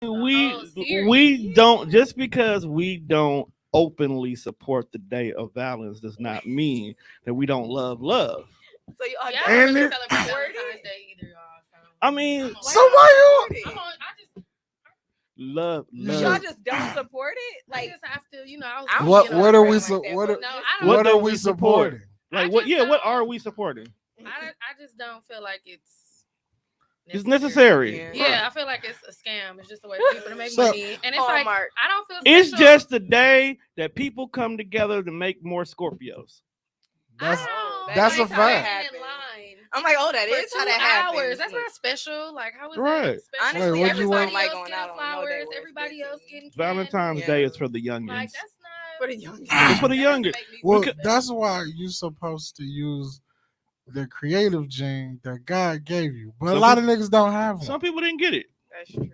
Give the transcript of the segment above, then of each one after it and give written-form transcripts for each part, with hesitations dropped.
We don't, just because we don't openly support the day of Valentine's does not mean that we don't love. So you Yeah, don't I don't really really it- celebrate support Valentine's it? Day either, y'all. So I mean, So why you? I'm on, I just love. Y'all just don't support it? I Like, just have to, I was I'm What? being What are we? like that, What? but No, just- I don't. What are don't we we support? supporting? Like I what? just Yeah, what don't- are we supporting? I just don't feel like It's necessary. Yeah, I feel like it's a scam. It's just a way for people to make So- money, and it's like Hallmark. I don't feel. It's special. just the day that people come together to make more Scorpios. That's I don't that's a like fact. waiting in line I'm like, oh, that for is how 2 that hours. happens. That's not special. Like, how is Right. that special? Honestly, Wait, what you everybody want? like else going getting out on no day flowers. where it's Everybody busy. else getting candy. Valentine's Yeah. Day is for the Like, youngins. that's not for the young. It's for the that younger. doesn't make me Well, feel that's why you're supposed to use the creative gene that God gave you. But a Some lot of niggas don't have Some one. people didn't get it. That's true.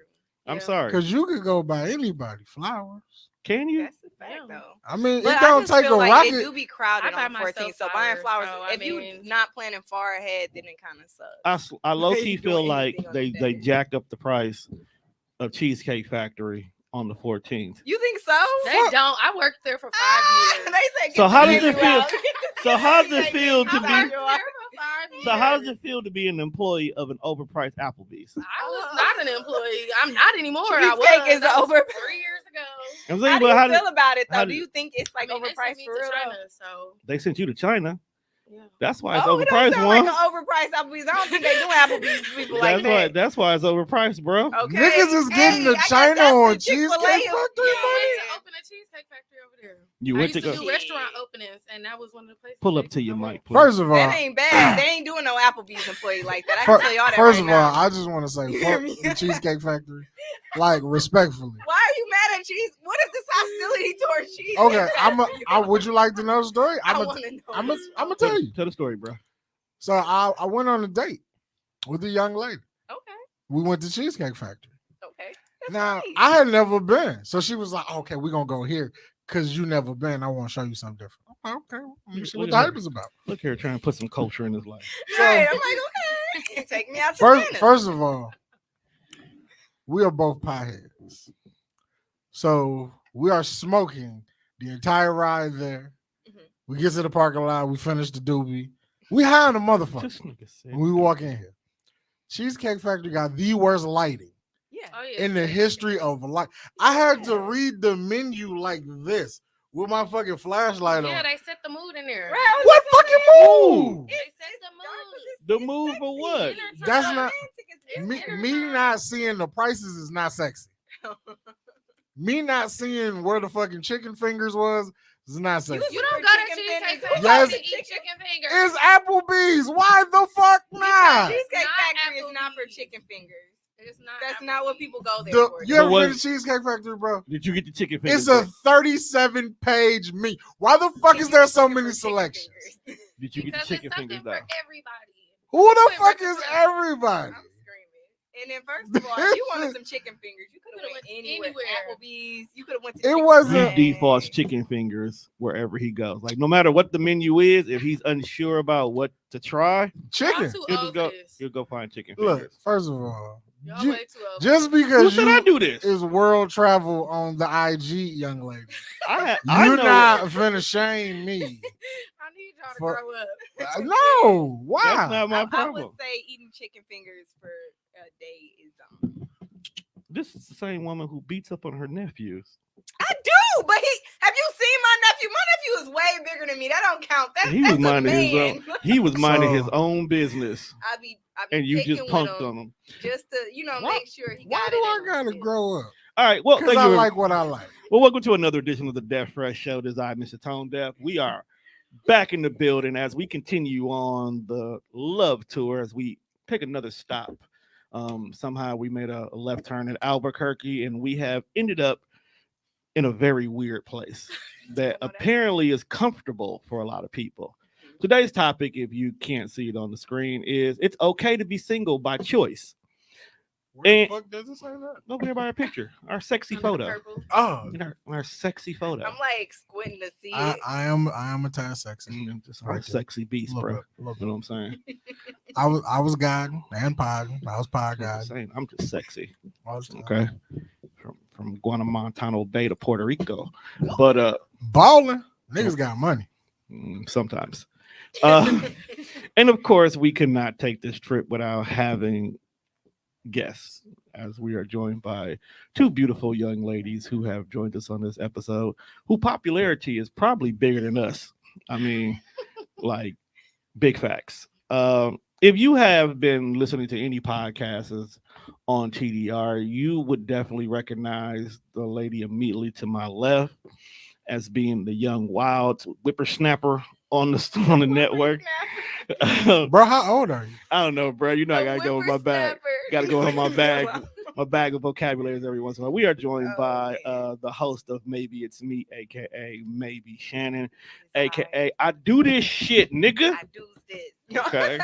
I'm Yeah. sorry. Because you could go buy anybody flowers. Can you? That's a fact, Yeah. though. I mean, But it I don't just take feel a like rocket. it do be crowded I buy on the 14th. myself So buying flowers, flowers, so, if you mean- not planning far ahead, then it kind of sucks. I low You key doing feel like anything on they the they day. jacked up the price of Cheesecake Factory on the 14th. You think so? They don't. I worked there for 5 years. They said, So get how the does it menu feel? out. So how does it Like, feel to I be? worked there for 5 years. So how does it feel to be an employee of an overpriced Applebee's? I was not an employee. I'm not anymore. I Cheesecake was. is That was over. 3 years ago. I'm How saying, do but you how feel did about it, how though? did- Do you think it's like I mean, they overpriced sent me for to real? China, Though? so they sent you to China? yeah. That's why it's Oh, it don't overpriced, sound one. like an overpriced Applebee's. I don't think they do Applebee's people like That's why. that. That's why it's overpriced, bro. Okay. Niggas is getting Hey, to I guess China that's on the Chick-fil-A Cheesecake of- Factory Yeah, I money. went to open a cheesecake factory over there. You I went used to to go do restaurant openings, and that was one of the places. pull up they- to your I mic, went. please. First of all, That ain't bad. They ain't doing no Applebee's employee like that. I can tell y'all that first right of all, now. I just want to say You hear fuck me? the Cheesecake Factory, like respectfully. Why are you mad at cheese? What is this hostility towards cheese? Okay, would you like to know the story? I I'm want to know. gonna tell you. Tell the story, bro. So I went on a date with a young lady. Okay. We went to Cheesecake Factory. Okay. That's Now nice. I had never been, so she was like, "Okay, we're gonna go here because you never been. I want to show you something different." Okay, let me see what Look the at hype her. is about. Look here, trying to put some culture in his life. Right. I'm like, okay. Take me out to dinner. First of all, we are both potheads, so we are smoking the entire ride there. Mhm. We get to the parking lot, we finish the doobie, we high on the motherfucker. This nigga said. When we walk in here, Cheesecake Factory got the worst lighting Yeah. Oh yeah. in the history of light. I had to read the menu like this with my fucking flashlight Yeah, on. they set the mood in there. Right, What fucking move? They set the mood. The move for what? That's not It's me. dinner Me time. not seeing the prices is not sexy. Me not seeing where the fucking chicken fingers was is not sexy. You don't For go to chicken Cheesecake fingers. Factory Yes. to eat chicken fingers. It's Applebee's. Why the fuck not? Cheesecake Not Factory is not for Applebee's. chicken fingers. It's not. That's not what people go there The, for. you So ever what- been to Cheesecake Factory, bro? Did you get the chicken fingers? It's a bro? 37-page menu. Why the fuck is there so many selections? Did you get the Because chicken it's something fingers for though? everybody. Who the Wait, fuck wait, is wait. everybody? I'm screaming. And then first of all, if you wanted some chicken fingers, you could have Coulda went went anywhere. anywhere. Applebee's. You could have went to. It Chick-fil-A. wasn't- He defaults chicken fingers wherever he goes. Like no matter what the menu is, if he's unsure about what to try, Y'all Chicken. too he'll old just go. for this. He'll go find chicken Look, fingers. first of all, Y'all ju- way too old. just Who because said I you do this? is world travel on the IG, young lady, I you're know. not finna shame me. I need y'all to For- grow up. No, why? That's not my I problem. would say eating chicken fingers for a day is. This is the same woman who beats up on her nephews. I do, but have you seen my nephew? My nephew is way bigger than me. That don't count. He That's was a minding his man. own. He was minding his So- own business, I be and you picking just with punked him on him. just to Why- make sure he Why got do it. I in him gotta still. grow up? All right. Well, Because thank I you. like what I like. Well, welcome to another edition of the Deaf Fresh Show. This is I, Mr. Tone Deaf. We are back in the building as we continue on the love tour as we take another stop. Somehow we made a left turn at Albuquerque, and we have ended up in a very weird place that apparently is comfortable for a lot of people. Today's topic, if you can't see it on the screen, is it's okay to be single by choice. Where And- the fuck does it say that? Over here by our picture, our sexy Under the photo. purple. Oh, Our sexy photo. I'm like squinting to see I it. am a tad sexy. Just our Right there. sexy beast, Little bro. bit, little You know what I'm saying? I was guiding and podding. I was pod I'm just guiding. saying, I'm just sexy. I was, Okay. from Guantanamo Bay to Puerto Rico. But Balling. Niggas got money. sometimes. And of course, we could not take this trip without having guests, as we are joined by two beautiful young ladies who have joined us on this episode, whose popularity is probably bigger than us. I mean, like, big facts. If you have been listening to any podcasts on TDR, you would definitely recognize the lady immediately to my left as being the young wild whippersnapper on the network. Bro, how old are you? I don't know, bro. You know I gotta go with my bag. Gotta go with my bag. Wow. My bag of vocabularies every once in a while. We are joined by the host of Maybe It's Me, aka Maybe Shannon, aka I do this shit, nigga. I do this. Okay.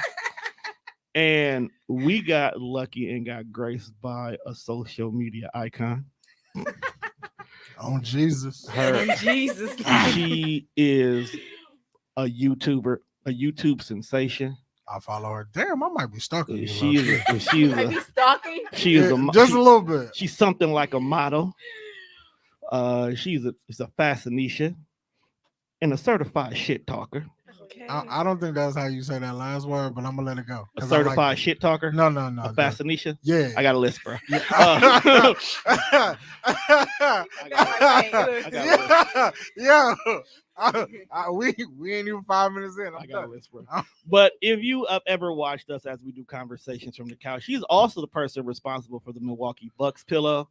And we got lucky and got graced by a social media icon. Oh, Jesus. Jesus. She is a YouTuber, a YouTube sensation. I follow her. Damn, I might be stalking you. She is Might be a stalking. she is a just she- a little bit. she's something like a model. She's a fashionista and a certified shit talker. Okay. I don't think that's how you say that last word, but I'm gonna let it go. A 'cause I like certified that. shit talker. No. A just- fashionista. Yeah. I got a list, bro. Yeah. Yeah. We ain't even 5 minutes in. I I'm got a done. list, bro. But if you have ever watched us as we do conversations from the couch, she's also the person responsible for the Milwaukee Bucks pillow.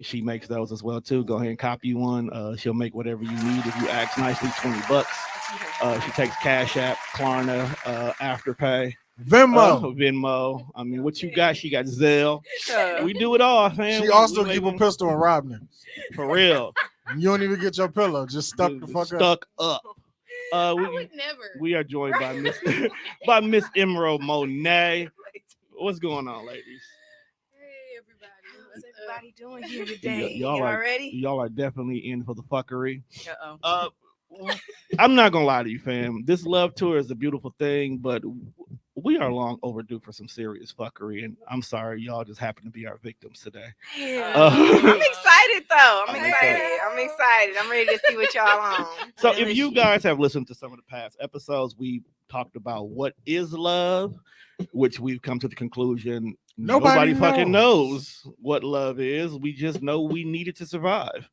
She makes those as well too. Go ahead and copy one. She'll make whatever you need. If you ask nicely, $20. She takes Cash App, Klarna, Afterpay, Venmo. Venmo. I mean, what you got? She got Zelle. We do it all, man. She We also keep a living- pistol and rob niggas. for real. You don't even get your pillow. Just stuck the fuck up. Stuck up. I We, would never. we are joined by Miss Emerald Monet. What's going on, ladies? Hey, everybody. What's everybody doing here today? y'all Y'all are- ready? Y'all are definitely in for the fuckery. Uh-oh. I'm not gonna lie to you, fam. This love tour is a beautiful thing, but we are long overdue for some serious fuckery. And I'm sorry, y'all just happen to be our victims today. I'm excited though. I'm I'm excited. excited. I'm excited. I'm ready to see what y'all on. So Real if you shit. guys have listened to some of the past episodes, we talked about what is love, which we've come to the conclusion nobody fucking knows what love is. We just know we need it to survive.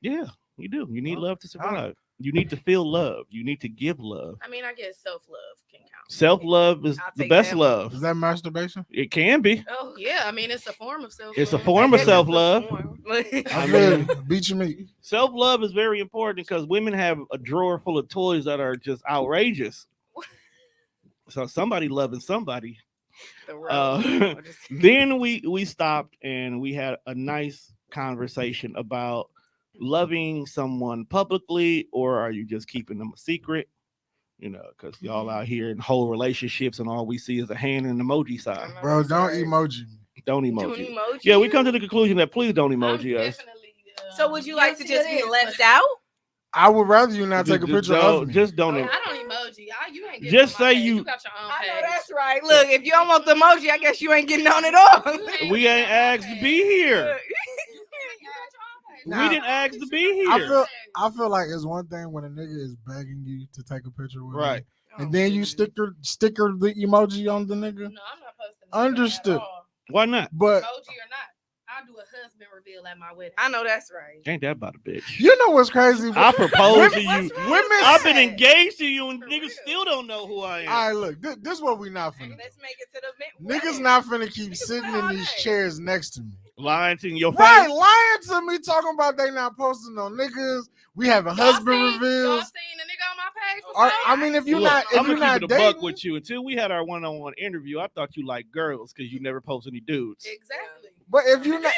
Yeah, you do. You need Well, love to survive. You need to feel love. You need to give love. I mean, I guess self-love can count. Self-love is I'll the take best that. love. Is that masturbation? It can be. Oh Yeah, I mean, it's a form of self-love. It's a form of self-love. I I feel mean- you. Beat your meat. Self-love is very important because women have a drawer full of toys that are just outrageous. So somebody loving somebody. Then we stopped and we had a nice conversation about loving someone publicly, or are you just keeping them a secret? You know, because y'all out here in whole relationships and all we see is a hand and an emoji sign. Bro, don't emoji me. Don't Doing emoji. emoji. Yeah, we come to the conclusion that please don't I'm emoji us. definitely, So would you like to guilty of just be this, left but- out? I would rather you not take a Just picture don't- of me. Just don't. I em- don't emoji. You ain't getting Just on my say page. you- You got your own I page. know that's right. Look, if you don't want the emoji, I guess you ain't getting on at all. We ain't asked to be here. You got your own page. Nah. We didn't ask to be here. I feel like it's one thing when a nigga is begging you to take a picture with Right. me, and then you sticker the emoji on the nigga. No, I'm not posting. Understood. At all. Why not? But Emoji or not, I'll do a husband reveal at my wedding. I know that's right. Ain't that about a bitch? you know what's crazy? I propose to you. What's wrong Women- with I've been that? engaged to you, and For niggas real. still don't know who I am. All right, look, this is what we not finna do. Let's make it to the Niggas not finna keep Niggas sitting wait all in these day. chairs next to me. Lying to your face. Right, lying to me, talking about they not posting on niggas. We having husband Y'all reveals. seen the nigga on my page? Or, I mean, if you're Look, not, if I'm you're gonna not keep it a buck dating, with you. Until we had our one-on-one interview, I thought you liked girls because you never post any dudes. Exactly. but if you're not,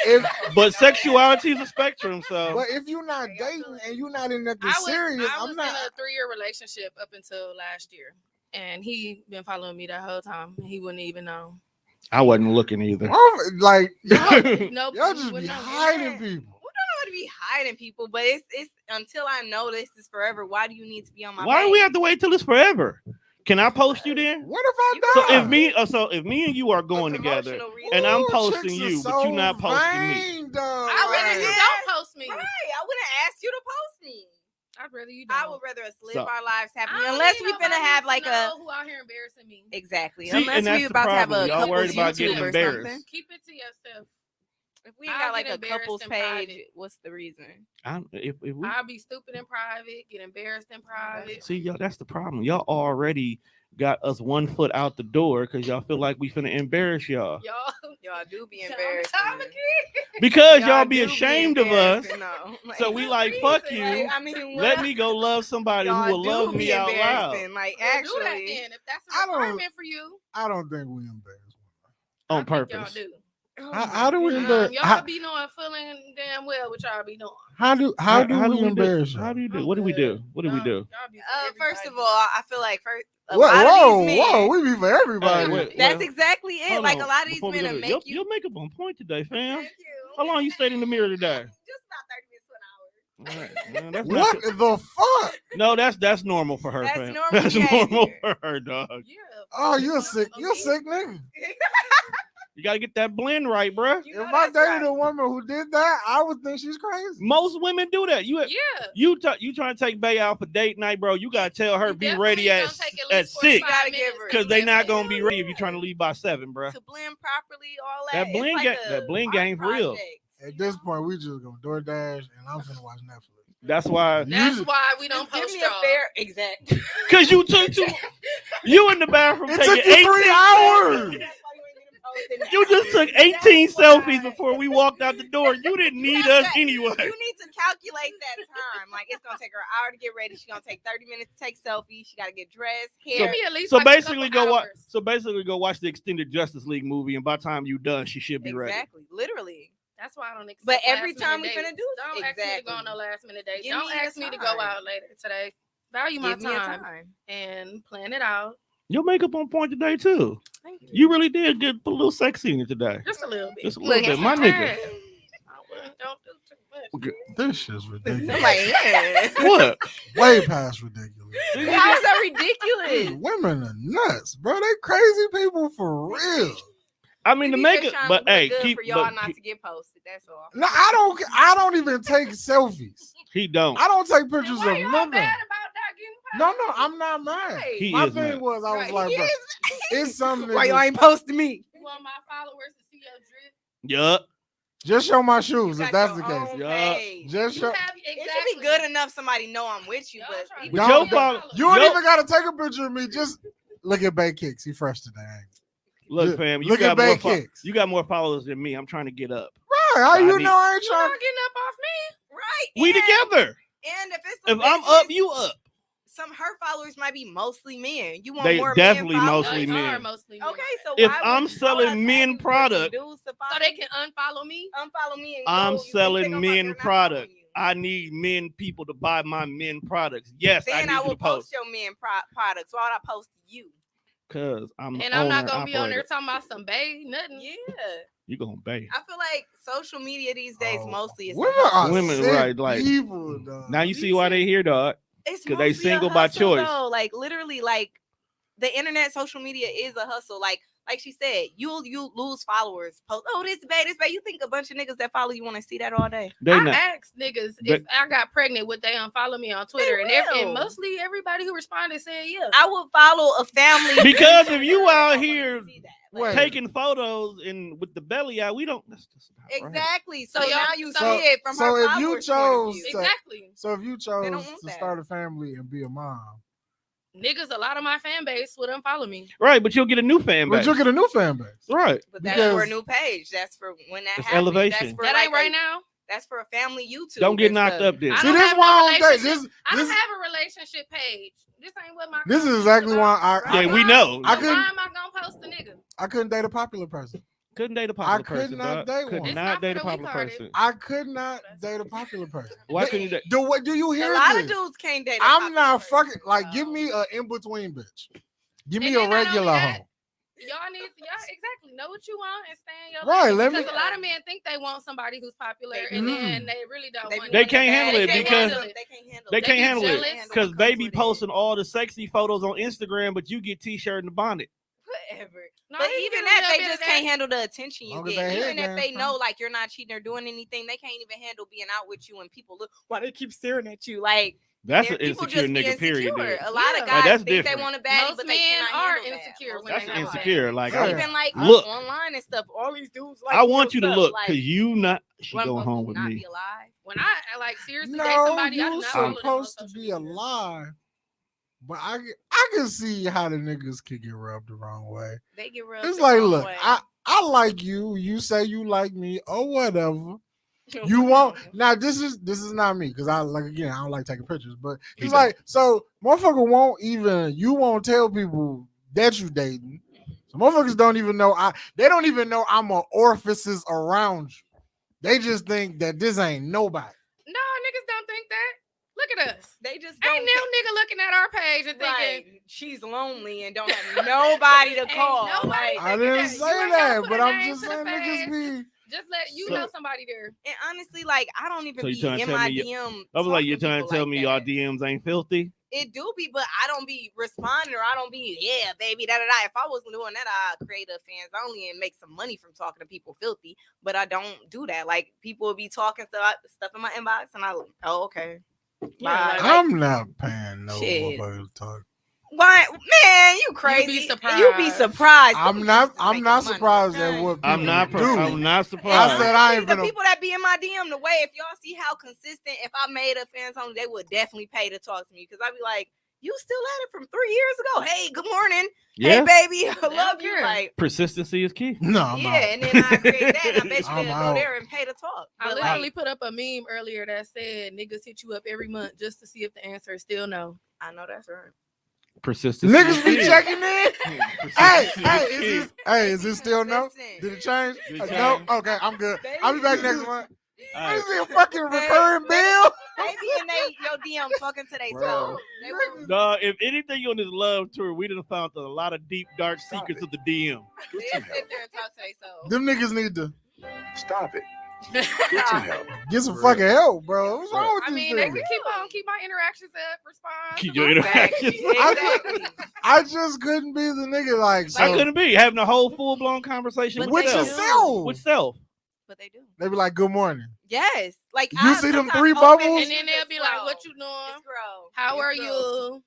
But sexuality is a spectrum, so but if you're not dating and you're not in nothing serious, I was I'm not. in a 3-year relationship up until last year, and he been following me that whole time. And he wouldn't even know. I wasn't looking either. Like y'all, Nope. y'all he just be wouldn't know. hiding people. We don't know to be hiding people, but it's until I know this is forever. Why do you need to be on my Why do page? we have to wait till it's forever? Can I post you then? What if I You- die? So if me and you are going together, Promotional reasons. and I'm Ooh, posting chicks are you, but so you're not posting me. vain, dog. I'd rather you Right. don't post me. Right. I wouldn't ask you to post me. I'd rather you don't. I would rather us live So- our lives I happily, don't unless need we finna nobody have to like a know who out here embarrassing me. exactly. See, and Unless that's we the about to have problem. a Y'all couples worried about getting YouTube or embarrassed. something. Keep it to yourself. If we ain't I'll got like get a embarrassed couples in page, private. what's the reason? If we I'll be stupid in private, get embarrassed in private. see y'all, that's the problem. Y'all already got us 1 foot out the door because y'all feel like we finna embarrass y'all. Y'all, Y'all do be Time embarrassed. again. Because y'all be ashamed of us. No. So we like, fuck you. I mean, Let me go love somebody who will love me out loud. Like Well, do that actually, then. If that's I a don't- requirement for you, I don't think we embarrass On I think purpose. Y'all do. oh How do we my embarrass? Y'all be knowing, feeling damn well what y'all be doing. How do we embarrass How you? do you do? I'm What do we do? good. What do we Y'all- do? y'all be for First of everybody. all, I feel like a Whoa, lot whoa, of these men. whoa! We be for everybody. Hey, wait. That's Well, exactly it. Hold Like on, a lot of these before we men go will to- make your makeup on point today, fam. Thank you. How long you stayed in the mirror today? Just about 30 minutes to an hour. All right, man, that's What not, the fuck? no, that's normal for her, That's fam. normal That's normal behavior. for her, dog. Yeah. Oh, you're a sick nigga. You gotta get that blend right, bruh. You know If I that's dated right. a woman who did that, I would think she's crazy. Most women do that. Yeah. You trying to take Bay out for date night, bro? You gotta tell her You be definitely ready gonna at take at at least 6 45 Gotta give minutes her- to because do they that not shit. gonna be ready if you're trying to leave by 7, bruh. To blend properly, all That that. blend it's ga- like that a blend art game's real. project, At you this know? point, we just gonna DoorDash and I'm finna watch Netflix. That's why. That's why we don't Just give post me y'all. a fair exact. Cause you took too. You in the bathroom It taking took you 18 3 hours. You just took 18 selfies before we walked out the door. You didn't need us anyway. You need to calculate that time. Like it's gonna take her an hour to get ready. She's gonna take 30 minutes to take selfies. She gotta get dressed, Give hair. me at least So like a basically, couple go watch. hours. So basically, go watch the extended Justice League movie, and by the time you done, she should be ready. Exactly, literally. That's why I don't accept. But every last-minute time we dates. finna do don't ask me to go exactly. on no last minute date. Give Don't me your ask me to go time. out later today. Value my Give me a time time. and plan it out. Your makeup on point today too. Thank you. You really did get put a little sexy in it today. Just a little bit. Just a little Look, bit, it's my fine. nigga. I wouldn't- don't do too much. This shit's ridiculous. I'm like, yeah. What? Way past ridiculous. How is that ridiculous? Women are nuts, bro. They crazy people for real. I mean, the We just makeup, trying to but look hey, good keep. for y'all Look, not to get posted. That's all. No, I don't even take selfies. he don't. I don't take pictures Why of y'all nothing. mad about not getting No, posted? no, I'm not mad. Right. He My is thing mad. was, I was Right, like, he bro, is. it's something. Why y'all ain't posting me? You want my followers to see your drip? Yup. Just show my You shoes if got that's the your case. own Yeah. page. Just You show. have It exactly. should be good enough somebody know I'm with you, Y'all but trying to even But get your my follow- followers. You don't Yo- even gotta take a picture of me. Just look at Bay Kicks. He fresh today. Ain't Look, Look- fam, you look got at more. back kicks. You got more followers than me. I'm trying to get up. he? Right? How I you need- know I ain't You're trying? not getting up off me. right. We and, together. And if it's If some I'm business, up, you up. some her followers might be mostly men. You want They more definitely men followers? mostly They men. are mostly men. Okay, so If why would- I'm why would I selling tag men you for some product, dudes to follow So they you? can unfollow me. unfollow me and I'm go, you think selling they gonna men they're not product. following you. I need men people to buy my men products. Yes, I Then need I you to will post post your men products. Why would I post you? because I'm the And I'm not owner, gonna be on there operator. talking about some bae, nothing. Yeah, You gonna pay. I feel like social media these days Oh, mostly is women a hustle. are Women, sick right, like- people. Dog. Now you You see why see- they here, dog. It's 'Cause they mostly a single by hustle, choice. though. Like literally, like the internet, social media is a hustle. Like she said, you lose followers. Post, oh, this bad. You think a bunch of niggas that follow you want to see that all day? They I not. asked niggas if I got pregnant, would they unfollow me on Twitter? And, will. and mostly everybody who responded said yeah. I would follow a family Because if YouTuber you if I out wanted to here see that. Wait. taking photos and with the belly out, we don't. That's just not right. Exactly. So So y'all- now you so- see it from so her if you followers' point of chose view. to- Exactly. So if you chose don't want to that. start a family and be a mom, Niggas, a lot of my fan base would unfollow me. Right, but you'll get a new fan but base. you'll get a new fan base. Right. But that's for a Because- new page. That's for when that It's happens. elevation. That's for That like ain't right a- now. That's for a family YouTube. Don't get and knocked stuff. up there. I See, don't this have why I no don't date. relationship. I don't This have a relationship page. This ain't what my. this is content exactly about. why I Yeah, we know. I So couldn't- why am I gonna post a nigga? I couldn't date a popular person. Couldn't date a popular could person. not dog. date Could one. It's not not date for a the popular retarded. person. I could not date a popular person. Why They- couldn't you date? Do you hear A lot this? of dudes can't date. a I'm popular not person. fucking like. Give me a in between bitch. Give me And a then not only regular that, hoe. exactly know what you want and stay in your Right, lane. let Because me- a lot of men think they want somebody who's popular, They and do. then they really don't want They it. can't handle it They can't because handle it. they can't handle they it. can't be handle it jealous. because they be Comes with it. posting all the sexy photos on Instagram, but you get t-shirt and bonnet. Whatever. No, But they can even get a that, little they bit of just that. can't handle the attention you Long as get. they Even head if they game's know fine. like you're not cheating or doing anything, they can't even handle being out with you and people look why they keep staring at you. Like That's an people insecure just be nigga. Period. insecure. dude. A lot Yeah. of Like, guys that's think different. they want a baddie, Most but they men cannot are handle that. insecure Most when That's they men have are. a insecure. Like Yeah. Even like look, online and stuff, all these dudes like I want you to stuff, look like, because you not. She what, going supposed to home with not me. be alive. When I like seriously date No, somebody, I do you not follow them on supposed to social be media. alive. But I can see how the niggas could get rubbed the wrong way. They get rubbed It's the like, wrong look, way. I like you. You say you like me or whatever. You won't. Now this is not me because I like again I don't like taking pictures. But He it's don't. like so motherfucker won't even you won't tell people that you dating. So motherfuckers don't even know they don't even know I'm an orifices around you. They just think that this ain't nobody. No, niggas don't think that. Look at us. They just Ain't don't. no nigga looking at our page and thinking, Right. She's lonely and don't have nobody to Ain't call. nobody Like, I thinking didn't that. say You ain't that, gotta put but a I'm name just to the saying niggas face. be. just let you So- know somebody there. and honestly, like I don't even So you be trying to in tell my me DM. I was like, you're talking trying to people tell like me that. y'all DMs ain't filthy? It do be, but I don't be responding or I don't be, yeah, baby, da da da. If I was doing that, I'd create a fans only and make some money from talking to people filthy. But I don't do that. Like people will be talking stuff in my inbox, and oh okay, Yeah, bye. like, I'm not paying no Shit. motherfuckers to talk. Why, man, you crazy? You be surprised. I'm Them not. niggas is I'm making not money, surprised okay? at what people I'm not. do. I'm not And surprised. I said I honestly, ain't the finna- people that be in my DM, the way if y'all see how consistent, if I made a fans only, they would definitely pay to talk to me because I'd be like, you still at it from 3 years ago? Hey, good morning. yeah. Hey, baby, I don't love you. care. Like, Persistency is key. No, I'm yeah, out. and then I create that, and I bet you I'm they'll out. go there and pay to talk. I But, literally like, put up a meme earlier that said niggas hit you up every month just to see if the answer is still no. I know that's right. Persistency. Niggas be is key. checking in. Hey, Persistency hey, is key. is this still no? Consistent. Did it change? Did it No. change? Okay, I'm good. They- I'll be back next month. All right. Is it a fucking recurring bill? They be in your DM talking to they Bro. self. They will Dog, if anything on this love tour, we done found a lot of deep, dark secrets of the DM. they'll sit there and talk to they self. Them niggas need to Stop it. Get some help. get some fucking help, bro. What's wrong with I these mean, they things? could keep my interactions up, respond. Keep to your my interactions. Exactly. I just couldn't be the nigga like so. I couldn't be having a whole full blown conversation But with they self. do. yourself. With self. But they do. They be like, "Good morning." Yes. Like You see them sometimes three open bubbles? And then they'll be like, "What you doing? Scroll. How Just are scroll. you?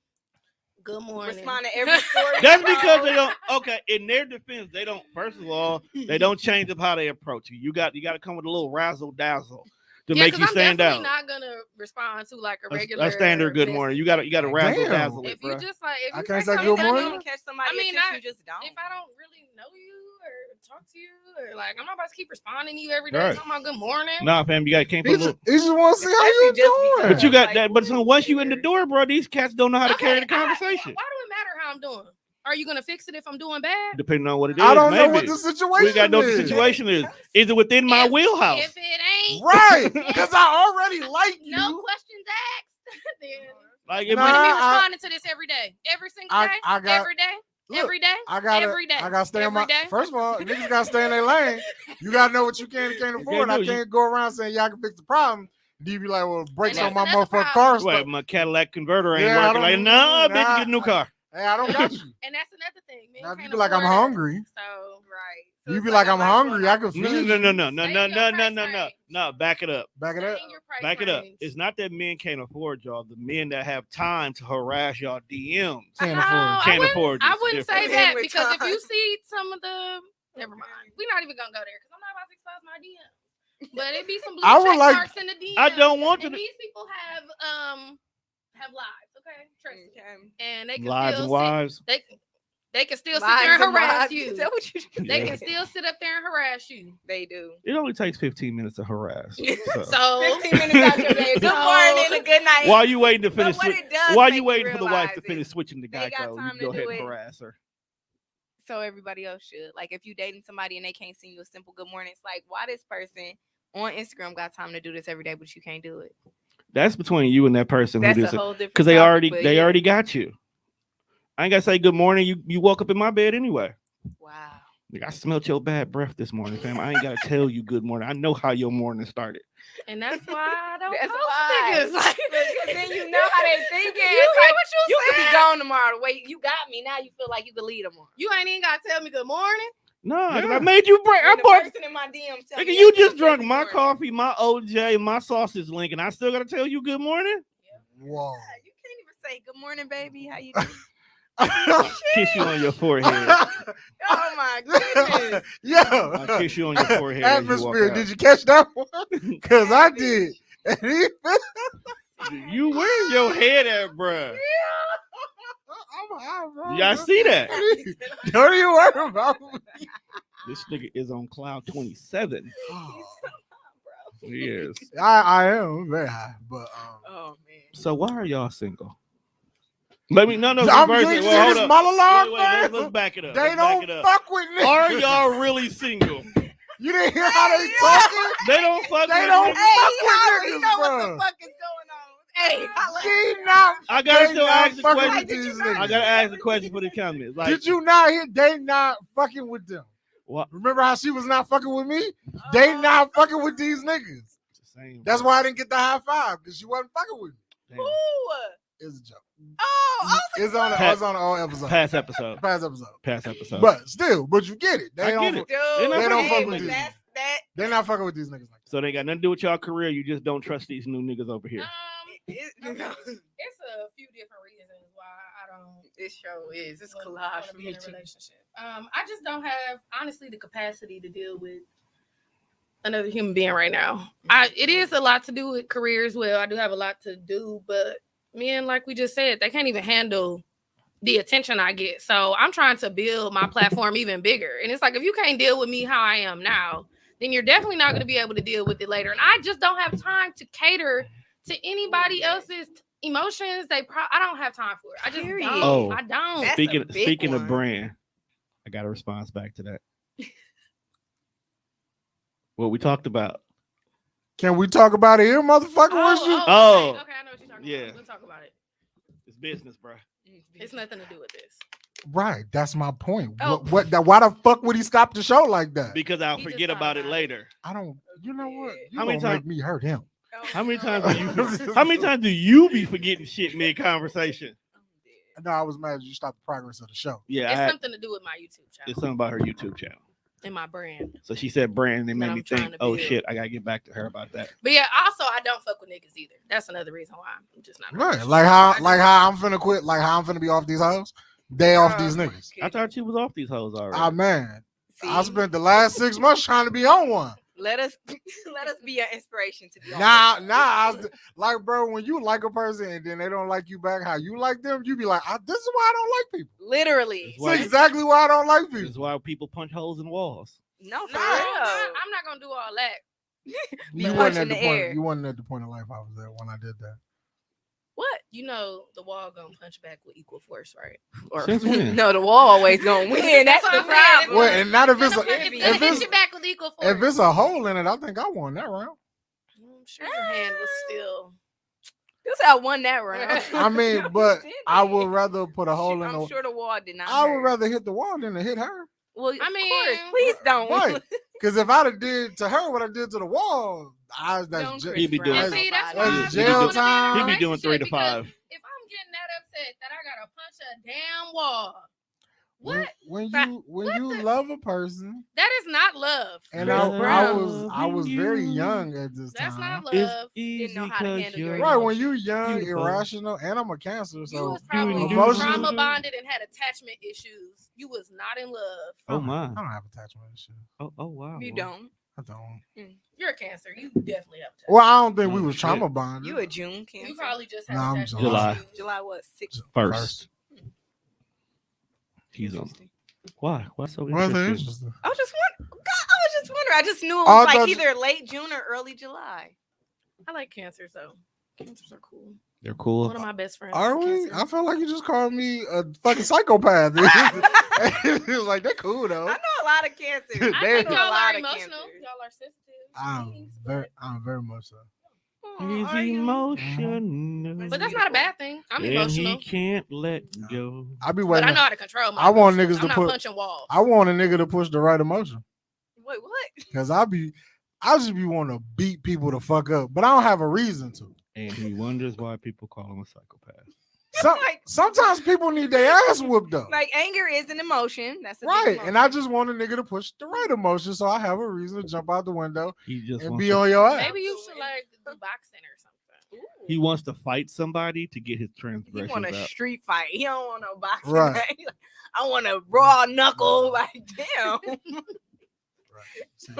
Good morning." Respond to every story. That's you because post. they don't. Okay, in their defense, they don't. First of all, they don't change up how they approach you. You got to come with a little razzle dazzle to Yeah, make 'cause you I'm stand definitely out. not gonna respond to like a A- regular a standard good morning. You got to razzle Damn. dazzle it, If you bro. just like, if I you can't say say something good funny, morning. You don't catch somebody I mean, attention, you just don't. if I don't really know you or talk to you or like, I'm not about to keep responding to you every day Right. talking about good morning. Nah, fam, you can't He put a just, little. want to see how you Especially just doing. because- But you got Like, that. But so what once is you in the weird? door, bro, these cats don't know how to carry the Okay, conversation. Why do it matter how I'm doing? Are you gonna fix it if I'm doing bad? Depending on what it is, I don't know maybe. what the situation We got to know what the is. situation is. Is it within my If- wheelhouse? If it ain't Right, because I already like you. no questions asked, then Like I'm if Nah, gonna be I- responding to this every day, every single day, I got- every day, Look, every day, I gotta, every day, I gotta stay in every my. day. First of all, niggas gotta stay in their lane. You gotta know what you can and can't afford. I do. can't go around saying y'all can fix the problem. Do you be like, well, brakes And on my that's another motherfucking problem. car? Wait, my Cadillac converter ain't Yeah, I working. Like, don't- nah, bitch, nah, get a new car. Hey, I don't got you. And that's another thing. Men Now, if you can't be like, I'm afford it. hungry. So Right. You it's be like, I I'm might as well hungry. not I can respond. feed No, you. no, no, no, Stay no, in your no, no, price no, no, range. no. Back it up. Back it up. stay in your price Back it up. range. It's not that men can't afford y'all. The men that have time to harass y'all DMs Can't No, afford. I can't wouldn't- afford you. I It's wouldn't say different. that With because if time. you see some of the, never mind. We're not even gonna go there because I'm not about to expose my DMs. But it be some blue I would check like- marks in the DMs. I don't want And to. these people have lives, okay? Trust me. Okay. And they can Lives still and wives. they can still sit Lives there and and harass wives. you. Is that what you just They Yeah. can still sit up there and harass you. They do. It only takes 15 minutes to harass. So. So 15 minutes out your day. Good So- morning and good night. While you waiting to But finish, what it does while make you waiting for the wife realize to is finish switching to they got Geico, time you to go ahead do and it. harass her. So everybody else should. Like if you dating somebody and they can't send you a simple good morning, it's like why this person on Instagram got time to do this every day, but you can't do it. That's between you and that person who That's does a it. whole different. Because they topic, already but they yeah. already got you. I ain't gotta say good morning. You woke up in my bed anyway. Wow. Nigga, I smelled your bad breath this morning, fam. I ain't gotta tell you good morning. I know how your morning started. And that's why I don't That's post why. niggas. Like, Because then you know how they thinking. You It's hear like, what you could said? be gone tomorrow. Wait, you got me. Now you feel like you could lead them on. You ain't even gotta tell me good morning. Nah, 'cause Yeah. I made you break. I When the bought. person in my DMs tell Nigga, me you everything, just drunk good my morning. coffee, my OJ, my sausage link, and I still gotta tell you good morning. Whoa. You can't even say good morning, baby. How you doing? Kiss you on your forehead. Oh my goodness. I Yo, kiss you on your forehead as you walk atmosphere. out. Did you catch that one? Because I did. And he- You where your head at, bruh? I'm high, bro. Y'all see that? Don't you worry about me. This nigga is on cloud 27. He is. I am very high, but Oh man. So why are y'all single? Let me no I'm reverse you it. see Well, this hold up. monologue, Let's man? back it up. They Let's don't back it up. fuck with niggas. Are y'all really single? You didn't hear how they talking? They don't fuck They with don't niggas. Hey, fuck Howard, with you niggas, know what bro. the fuck is going on? Hey, They not. I gotta they still not ask the fucking question. with these niggas. I gotta ask the question for the comments. Like, Did you not hear? They not fucking with them. what? Remember how she was not fucking with me? They not fucking with these niggas. Same, That's bro. why I didn't get the high five because she wasn't fucking with me. Damn. Ooh. It's a joke. Oh, I was like, It's on. Pat- It's on an old episode. Past episode. Past episode. But But you get it. They I don't. get it. dude, They don't hey, fuck but with these that's that. They're not fucking with these niggas like so they got nothing to do with y'all career. You just don't trust these new niggas over here. It's a few different reasons why I don't. This show is it's wanna collage for be me in a too. relationship. I just don't have honestly the capacity to deal with another human being right now. It is a lot to do with career as well. I do have a lot to do, but men, like we just said, they can't even handle the attention I get. So I'm trying to build my platform even bigger. And it's like if you can't deal with me how I am now, then you're definitely not going to be able to deal with it later. And I just don't have time to cater to anybody else's emotions. I don't have time for it. I just Period. don't. Oh. I don't. That's Speaking a big speaking of one. brand, I got a response back to that. What we talked about. Can we talk about it here, motherfucker? What's you? Oh. Okay, I know what you're talking Yeah. about. We'll talk about it. It's business, bro. It's nothing to do with this. Right, that's my point. Oh. Why the fuck would he stop the show like that? Because I'll He just forget thought about it about it. later. I don't. You know what? You How many gonna times- make me hurt him? How many times do you you be forgetting shit mid conversation? No, I was mad you stopped the progress of the show. Yeah, It's I had, something to do with my YouTube it's channel something about her YouTube channel. and my brand. So she said brand, and it made That me I'm trying think, to oh build. shit, I gotta get back to her about that. But yeah, also I don't fuck with niggas either. That's another reason why I'm just not. in a Right, relationship. like I just- how I'm finna quit, like how I'm finna be off these hoes. They off these niggas. I thought you was off these hoes already. Ah man, I See? spent the last 6 months trying to be on one. Let us be your inspiration to be on Nah, like bro, when you like a person and then they don't like you back how you like them, you be like, this is why I don't like people. literally. That's why- That's exactly why I don't like This is people. why people punch holes in walls. No, for No, real. I'm not gonna do all that. You punch wasn't in at the the point. air. You wasn't at the point of life I was at when I did that. What? You know the wall gonna punch back with equal force, right? Or Since when? no, the wall always gonna win. That's what the I'm saying. problem. Well, and not if it's It's a, gonna if hit it's you back with equal force. if it's a hole in it, I think I won that round. I'm sure your hand was still. This how I won that round. I mean, No, but you I didn't. would rather put a hole in I'm the. sure the wall did not. I would hurt. rather hit the wall than to hit her. Well, I of mean, course, please don't. Right. Because if I'd have did to her what I did to the wall, Don't that's Chris He be doing- And Brown see, that's nobody. why That's I don't jail wanna be in a time. He be doing 3 to relationship, because 5. If I'm getting that upset that I gotta punch a damn wall, when, what? when But you when what you the- love a person, That is not love. and Chris I Brown. was very young at this That's time. not It's love. easy know how to 'cause handle your you're Right, when you young, Beautiful. irrational, and I'm a Cancer, You so was probably emotion- trauma bonded and had attachment issues. You was not in love. Oh my. I don't have attachment issues. Oh wow. You Well, don't. I don't. You're a Cancer. You definitely have attachment. Well, I don't think we Oh, was shit. trauma bonded. You a June Cancer. You probably just have Nah, I'm attachment July. issues. July what? 6th. First. He's on. Why? Why so Well, that's interesting? interesting. I was just wondering. I was just wondering. I just knew it Oh, I was like thought you- either late June or early July. I like Cancers though. Cancers are cool. They're cool. One of my best friends. Are is a we? Cancer. I felt like you just called me a fucking psychopath. It was like, they're cool though. I know a lot of Cancers. I They- think know a y'all lot are of emotional. Cancers. Y'all are sensitive. I'm very much so. He's are you? emotional. But that's not a bad thing. I'm and emotional, he can't let go. I be but waiting. I know how to control my. I want emotions. niggas to I'm not put- punching walls. I want a nigga to push the right emotion Wait, what? because I just be wanting to beat people the fuck up, but I don't have a reason to. And he wonders why people call him a psychopath. Sometimes people need their ass whooped up. Like anger is an emotion. That's a big Right, emotion. and I just want a nigga to push the right emotion, so I have a reason to jump out the window He just and wants be to, on your ass. Maybe you should like do boxing or something. Ooh. he wants to fight somebody to get his He transgressions want a out. street fight. He don't want no boxing. Right. Right? I want a raw knuckle. Like damn. Right. See,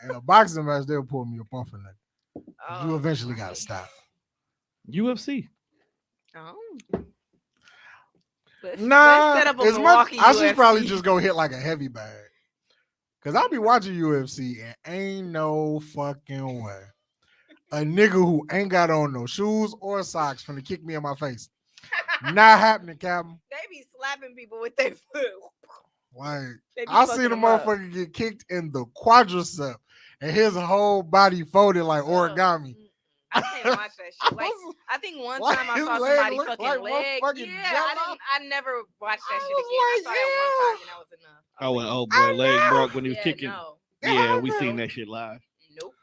in a boxing match, they'll pull me up off of that. Oh. You eventually gotta stop. UFC. Oh. Let's Nah, set up a as much, Milwaukee I should UFC. probably just go hit like a heavy bag. Cause I'll be watching UFC and ain't no fucking way a nigga who ain't got on no shoes or socks finna kick me in my face. Not happening, Captain. They be slapping people with their foot. Like They be I fucking seen a them up. motherfucker get kicked in the quadricep and his whole body folded like origami. I can't watch that shit. Like I think one Why time I his saw leg somebody look fucking like leg. motherfucking Yeah, Jello? I never watched that I shit again. was I saw that one time and that was enough. Oh, and oh I boy, leg know. broke when he was Yeah, kicking. no. Yeah, we I seen know. that shit live. Nope.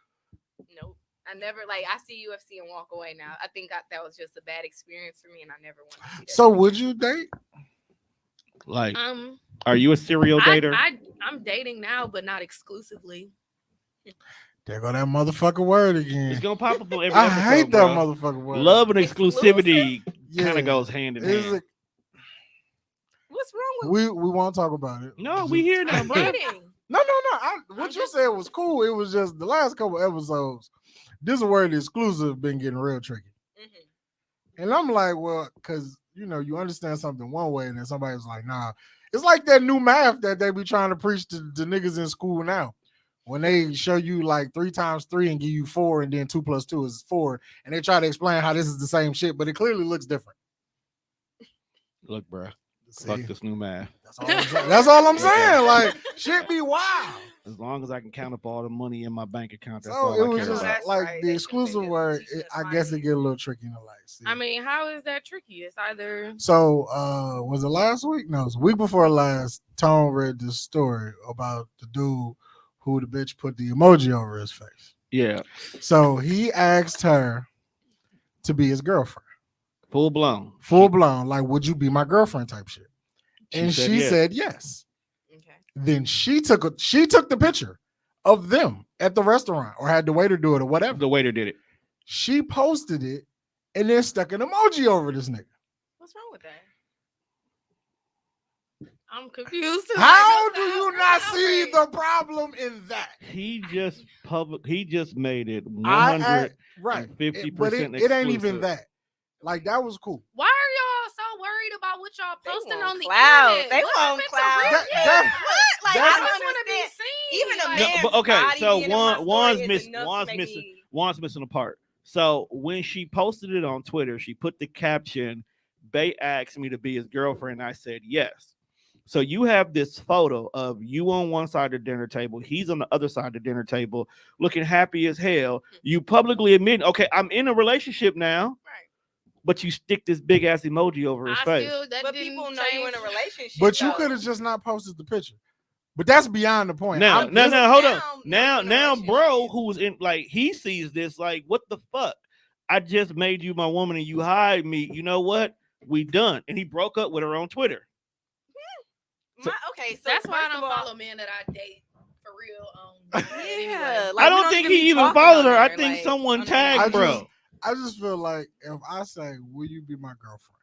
I never like I see UFC and walk away now. I think that was just a bad experience for me and I never want to see that. So would you date? Like, are you a serial dater? I'm dating now, but not exclusively. There go that motherfucker word It's again. gonna pop up on every I episode, hate that bro. motherfucker word. Love and Exclusive? exclusivity Yeah. kind of goes hand in It's hand. like, What's wrong with we won't talk about it. No, we here now, I'm bro. dating. No. What you said was cool. It was just the last couple episodes. This word exclusive been getting real tricky. Mhm. And I'm like, well, because you understand something one way, and then somebody's like, nah. It's like that new math that they be trying to preach to niggas in school now. When they show you like 3 times 3 and give you 4, and then 2 plus 2 is 4, and they try to explain how this is the same shit, but it clearly looks different. Look, bro. See? Fuck this new math. That's all I'm saying. Like, shit be wild. As long as I can count up all the money in my bank account, that's So all it I was care just about. That's like right. the They exclusive just word. teaching us I guess it finance. get a little tricky to like see. I mean, how is that tricky? It's either So was it last week? No, it was the week before last. Tone read this story about the dude who the bitch put the emoji over his face. Yeah, So he asked her to be his girlfriend. full blown. Full blown, like, would you be my girlfriend type shit? And she yes. said yes. Okay. Then she took the picture of them at the restaurant or had the waiter do it or whatever. The waiter did it. She posted it and then stuck an emoji over this nigga. What's wrong with that? I'm confused. too. How Like, do what's you the not outrage? see the problem in that? He just made it I 150% right, but it ain't even exclusive. that. Like that was cool. Why are y'all so worried about what y'all They posting want on the clout. internet? They What want happened to clout. real- That- Yeah, that- What? Like That's- I I don't just want to be understand. seen. Even a like, No, man's but okay, body so being in my story one's is missing. enough to One's make missing. me- One's missing a part. So when she posted it on Twitter, she put the caption, "Bay asked me to be his girlfriend." I said yes. So you have this photo of you on one side of the dinner table, he's on the other side of the dinner table, looking happy as hell. You publicly admit, okay, I'm in a relationship now, Right. but you stick this big ass emoji over his I face. still that But didn't people know you in a change- relationship. But you though. could have just not posted the picture. But that's beyond the point. Now, I'm- now, this- now, hold on. now you're in a Now, bro, relationship. who's in like he sees this, like, what the fuck? I just made you my woman and you hide me. You know what? We done. And he broke up with her on Twitter. Okay, so That's why I first don't of all, follow men that I date for real. Yeah, Anyway. like, I we don't think be he even talking followed her. on I there, think like, someone on tagged there. bro. I just feel like if I say, "Will you be my girlfriend?"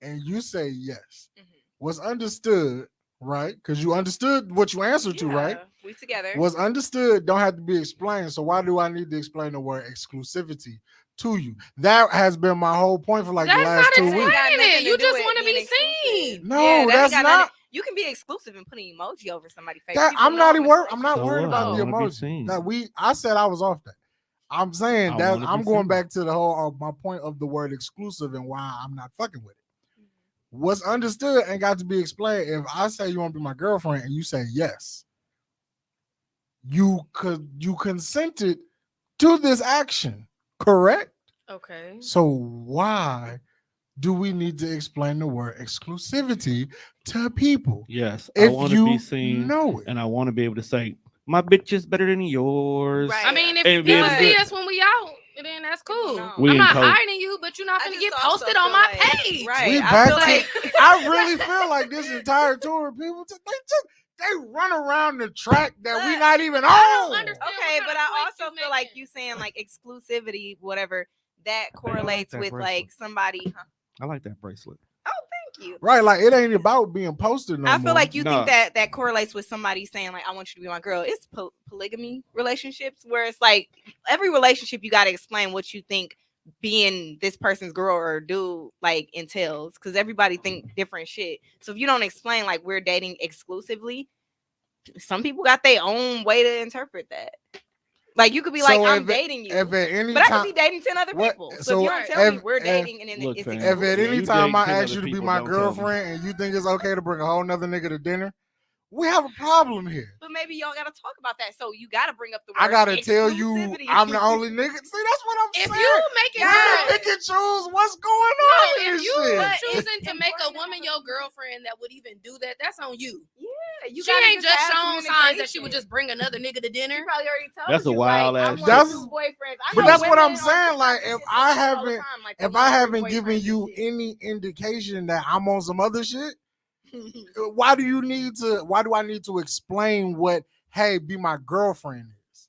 and you say yes, Mhm. was understood, right? Because you understood what you answered to, right? Yeah, we together. Was understood don't have to be explained. So why do I need to explain the word exclusivity to you? That has been my whole point for like That's the last not 2 explaining weeks. Got nothing it. to You do just with want to being be exclusive. seen. No, Yeah, that that's ain't got not. nothing- You can be exclusive and put an emoji over somebody's face. That People I'm know not I'm worried. I'm not So worried what? about I the wanna be emoji. seen. That I said I was off that. I'm saying I that wanna be I'm going seen. back to the whole my point of the word exclusive and why I'm not fucking with it. What's understood ain't got to be explained. If I say you want to be my girlfriend and you say yes, you consented to this action. Correct? Okay. So why do we need to explain the word exclusivity to people? Yes, I If want to be you seen, know it. and I want to be able to say my bitch is better than yours. Right. I mean, if And be you able to see do- us when we out, then that's cool. know. We I'm ain't not post- hiding you, but you're not I gonna just get also posted on feel my like- page. Right. We I back feel to. like I really feel like this entire tour, people they run around the track that we But not even I don't on. understand. okay, what but kind of I point also you feel like making. you saying like exclusivity, whatever that I correlates that with bracelet. like somebody. Huh? I like that bracelet. Oh, thank you. Right, like it ain't about being posted no I more. feel like you Nah. think that correlates with somebody saying like I want you to be my girl. It's polygamy relationships where it's like every relationship you got to explain what you think being this person's girl or dude like entails because everybody think different shit. So if you don't explain like we're dating exclusively, some people got their own way to interpret that. Like you could be like I'm dating you, If at any but I time, could be dating 10 other what- people. So so if you don't tell me if- we're dating and then Look, it's fam, if exclusive. at If any you time dating I 10 ask other you to be people, my don't tell me. girlfriend and you think it's okay to bring a whole nother nigga to dinner, we have a problem here. But maybe y'all gotta talk about that. So you gotta bring up the word I gotta tell you, exclusivity. I'm the only nigga. See, that's what I'm If saying. you make it we gotta good, pick and choose what's going no, on in if this you shit. choosing to make a important to woman have your a- girlfriend that would even do that, that's on you. Yeah, you She gotta ain't just have shown signs that she would communication. just bring another nigga to She dinner. probably already told That's a you. wild like, I ass want That's- two boyfriends. I but know that's what I'm women on saying, TikTok like, and if shit I say all the haven't- time, like, If they I want haven't boyfriends given and you shit. any indication that I'm on some other shit, why do I need to explain what hey be my girlfriend is?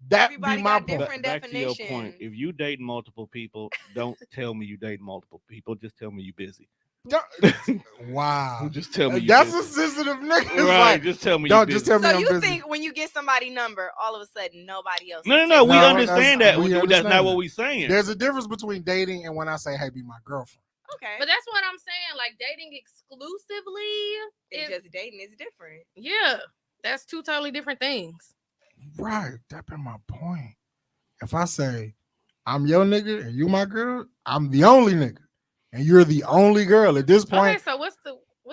That Everybody be my got point. different Back to your point. definitions. If you dating multiple people, don't tell me you dating multiple people. Just tell me you busy. Wow. Just tell me you That's a busy. sensitive nigga. It's Right. like, Just tell me don't you just busy. tell me So I'm you busy. think when you get somebody number, all of a sudden nobody else? No. is We taking it? understand that. we That's understand not that. what we saying. There's a difference between dating and when I say hey be my girlfriend. Okay, But that's what I'm saying. Like dating exclusively, it's is just dating is different. yeah, that's two totally different things. Right. That been my point. If I say I'm your nigga and you my girl, I'm the only nigga. And you're the only girl at this point. Okay, so what's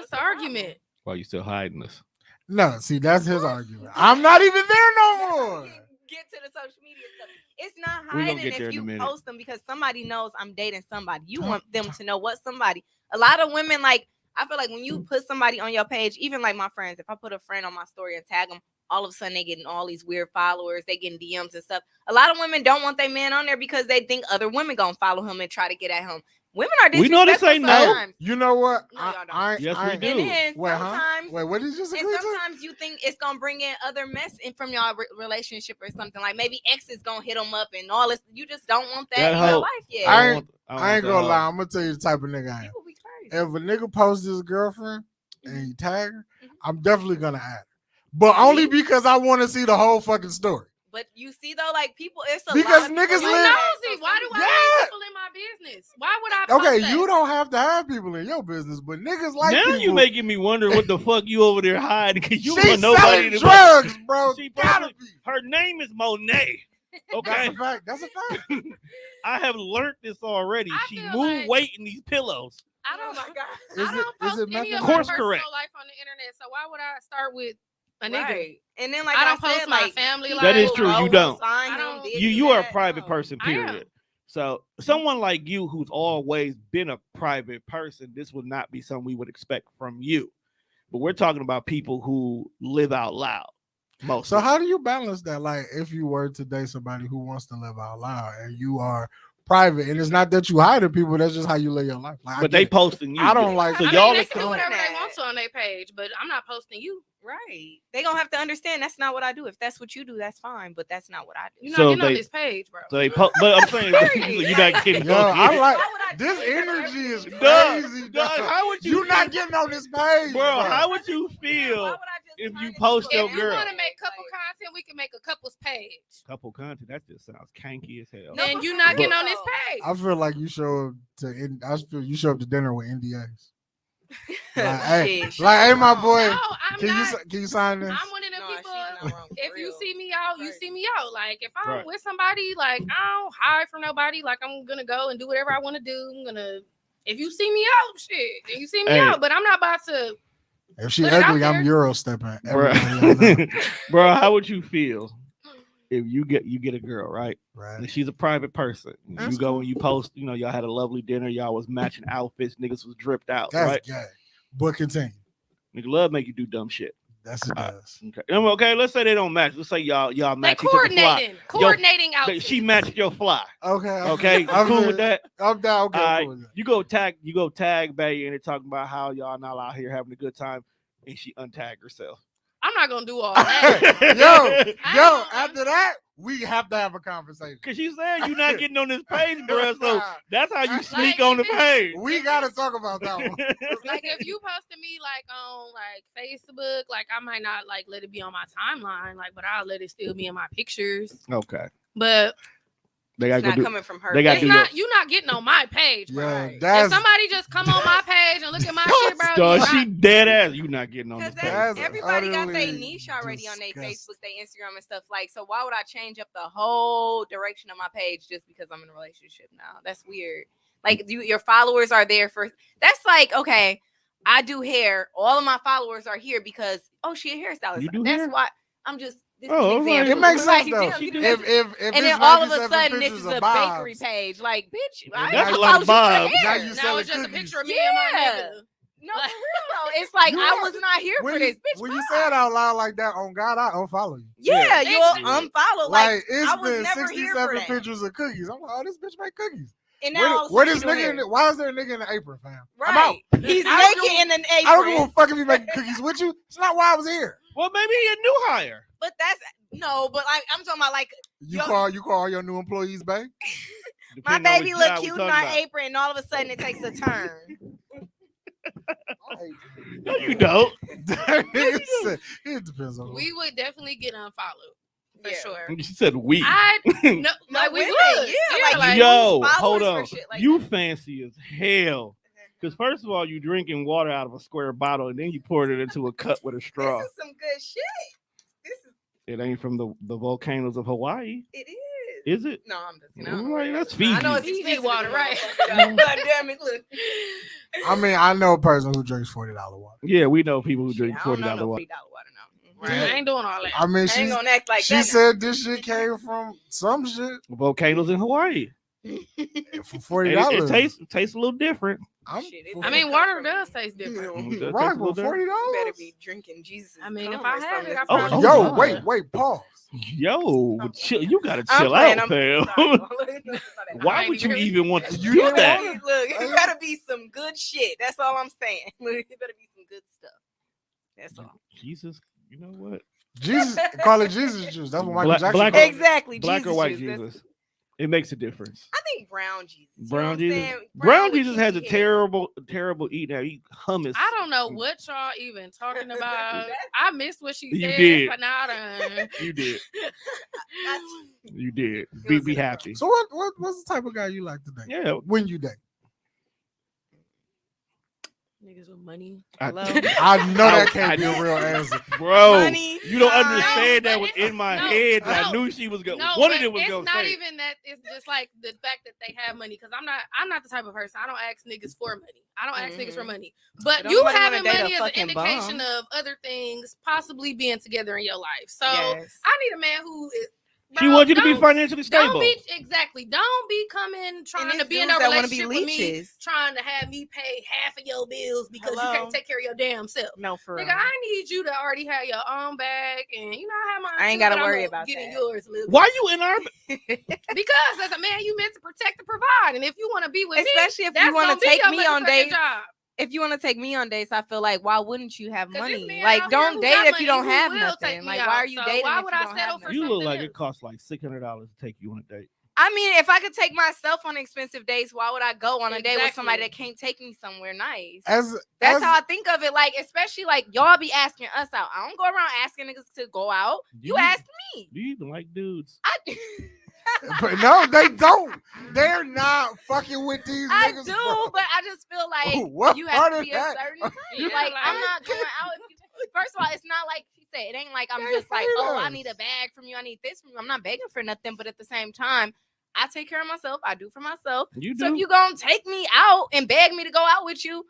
the argument? Why you still hiding us? No, see, that's his argument. I'm not even there no more. Get to the social media stuff. It's not We gonna hiding get there if in a you minute. post them because somebody knows I'm dating somebody. You want them to know what somebody. A lot of women like. I feel like when you put somebody on your page, even like my friends, if I put a friend on my story and tag them, all of a sudden they getting all these weird followers, they getting DMs and stuff. A lot of women don't want their man on there because they think other women gonna follow him and try to get at him. Women are We know this disrespectful ain't no. sometimes. You know what? No, y'all don't. Yes, we do. And then Wait, huh? sometimes Wait, what did you just and agree to? sometimes you think it's gonna bring in other mess in from your relationship or something. Like maybe X is gonna hit them up and all this. You just don't want that That in your hoe- life yet. I ain't- want- I ain't want gonna that lie. hoe. I'm gonna tell you the type of nigga I am. People be crazy. If a nigga posts his girlfriend and he tag her, Mhm. I'm definitely gonna add her. But only because I want to see the whole fucking story. But you see though, like people, it's a Because lot of niggas people You live- like that. nosy. So Why some do people- I Yeah. need people in my business? Why would I? Post Okay, that? you don't have to have people in your business, but niggas like Now people. you making me wonder what the fuck you over there hiding because you She's want nobody selling to. drugs, bro. She Gotta probably- be. Her name is Monet. That's Okay, a fact. That's a fact. I have learned this already. I She feel moved like- weight in these pillows. I Oh don't. my god. Is I it- don't is post it any method of my Course personal correct. life on the internet. So why would I start with a nigga? Right. And then like I don't said, post my like family people life. That is true, you will don't. sign I him, don't- this You and are a that. private No. person, I am. period. So someone like you who's always been a private person, this would not be something we would expect from you. But we're talking about people who live out loud. Most. So how do you balance that? Like, if you were to date somebody who wants to live out loud and you are private, and it's not that you hide people, that's just how you live your life. Like, I But get they it. posting you. I don't like- So I y'all mean, they are can do coming- whatever they that. want to on their page, but I'm not posting you. Right. They gonna have to understand that's not what I do. If that's what you do, that's fine. But that's not what I do. You're not So getting on they- this page, bro. So they but I'm saying so you're not getting. Yo, I like Why would I this do that? energy is Doug, crazy. Doug, dog. how would you You not getting on this page, bro? How would you Why feel would I just if turn you it post into a your If you girl? want to make couple Like, content, we can make a couple's page. couple content? That just sounds kanky as hell. No, Then but you're for not getting real. on this page. I feel like you show up to. I feel you show up to dinner with NDAs. Like, hey, Shit, like, hey, my no. boy, No, I'm can not. you sign this? I'm one of them No, people. she's not wrong, for If you real. see me out, you Right. see me out. Like if I'm Right. with somebody, like I don't hide from nobody. Like I'm gonna go and do whatever I want to do. I'm gonna. If you see me out, shit, then you see me Hey. out. But I'm not about to. If she Put it out ugly, I'm there. Euro stepping. Bro, Everybody else out. bro, how would you feel if you get a girl, right? Right. And she's a private person. That's You go and you post, y'all had a lovely dinner, y'all was matching outfits, niggas was dripped out, That's right? gay. But continue. Nigga love make you do dumb shit. That's it does. Okay, let's say they don't match. Let's say y'all They match each other fly. coordinating outfits. She matched your fly. Okay. You cool with that? I'm down. Okay. All I'm right. cool with that. You go tag Bay and they're talking about how y'all not out here having a good time, and she untagged herself. I'm not gonna do all that. Yo, after that, we have to have a conversation. Cause you said you're not getting on this page, bro. So that's how you sneak Like, on the if page. We gotta talk about that one. Like if you posted me like on like Facebook, like I might not like let it be on my timeline, like, but I'll let it still be in my pictures. Okay. But They gotta It's go not do. coming from her. They gotta it's do not you not getting on my page, bro. Yeah, If that's somebody just come on my page and look at my shit, bro, Dog, you she not- dead ass. You not getting on the Because page. That's everybody got their utterly niche already on their disgusting. Facebook, their Instagram, and stuff. Like, so why would I change up the whole direction of my page just because I'm in a relationship now? That's weird. Like, your followers are there for. That's like, okay, I do hair. All of my followers are here because she a hairstylist. You do That's hair? why I'm just. This Oh, is all an right. example. It makes Like, sense though. damn, you If and then it's all of a 97 sudden, this pictures is of a Bob's, bakery page. Like, bitch, I That's ain't a lot of follow you for Bobs. hair. Now you now selling it's just a cookies. picture of me and my Yeah. nigga. No, Like- for real though. It's like You I are- was not here for this, bitch. When you bye. say it out loud like that, on God, I unfollow you. Yeah, Yeah. you'll unfollow. Like, Like it's I was been never here for 67 that. pictures of cookies. I'm like, oh, this bitch make cookies. And now all of a Where sudden this you do nigga? hair. Why is there a nigga in the apron, fam? I'm Right. out. He's I don't naked give in an I don't give apron. a fuck if you making cookies with you. It's not why I was here. Well, maybe he a new hire. But that's no. But like I'm talking about like You Yo- call your new employees, babe. my Depending on baby which look job we cute in talking our about. apron, and all of a sudden it takes a turn. No, you don't. It depends on. We would definitely get unfollowed for Yeah. sure. You said we. I no, No, like we women, would. yeah, like, like, Yo, followers hold for on. shit like You that. fancy as hell. Because first of all, you drinking water out of a square bottle, and then you poured it into a cup with a straw. This is some good shit. This is It ain't from the volcanoes of Hawaii, it is. is it? No, I'm just Right, that's I Fiji. know it's Fiji expensive water, as a right? motherfucker, God damn it, look. I mean, I know a person who drinks $40 water. Yeah, we know people who drink I don't know $40 no water. $40 water now. Right, I ain't doing all that. I mean, I ain't gonna act like she that. said this shit came from some shit Volcanoes in Hawaii. for And $40. it tastes a little different. Shit, it I does mean, come water from- does taste different. It does Right, taste a little but $40. different. You better be drinking Jesus. I mean, if cum I or had something. it, I Oh, probably Yo, would. wait, pause. Yo, chill, you gotta I'm chill playing, out, I'm fam. sorry. Why would you really- even want to You do didn't that? want Look, it better be some good shit. That's all I'm saying. Look, it better be some good stuff. That's all. Jesus, you know what? Jesus, call it Jesus juice. That's what Michael Black- Jackson black- called it. Exactly. Black Jesus or white juice. That's- Jesus? It makes a difference. I think brown Jesus. You know Brown what I'm Jesus. saying? Brown with Jesus has a kinky hair. terrible eat now. Eat hummus. I don't know what y'all even talking about. I missed what she You said, did. but now I done. You did. That's- You did. It Be was in the happy. So what's the type of guy you like to date? Yeah. When you date? Niggas with money. Hello? I know that can't I- be a real answer. Bro, Money, you don't time. understand that No, was but in my no, head. And I no, knew she was going. No, One but of them was it's going to not say. even that. It's just like the fact that they have money. Because I'm not the type of person. I don't ask niggas for money. I don't ask niggas for money. But Don't you nobody wanna having date a money is an fucking indication bum. of other things possibly being together in your life. So Yes. I need a man who is. She bro, wants you to be don't- financially stable. Don't be exactly. Don't be coming trying And to these be in dudes a that wanna be relationship with me, leeches. trying to have me pay half of your bills because you Hello? can't take care of your damn self. No, for real. Nigga, I need you to already have your own bag, and you know I have mine. I ain't too, gotta but I'ma worry about get in that. yours a little Why you in our? bit. Because as a man, you meant to protect and provide, and if you want to be with Especially me, if that's you want gonna to be take your me on motherfucking dates. job. If you want to take me on dates, I feel like why wouldn't you have 'Cause money? this man Like, out here don't who date got if you don't money, who have will nothing. take me Like, out. why are you So dating why if would you I don't settle have for nothing? You look something like else? it costs like $600 to take you on a date. I mean, if I could take myself on expensive dates, why would I go on a date with somebody Exactly. that can't take me somewhere nice? As That's how I think of it. Like, especially like y'all be asking us out. I don't go around asking niggas to go out. You asked me. Do you even like dudes? I, But no, they don't. They're not fucking with these I niggas. do, bro. but I just feel like What you part have to of be a that? certain type. Yeah, Like, I'm like- not going out. First of all, it's not like she said. It ain't like I'm They just like, hate oh, I us. need a bag from you. I need this from you. I'm not begging for nothing, but at the same time, I take care of myself. I do for myself. You So do. if you gonna take me out and beg me to go out with you,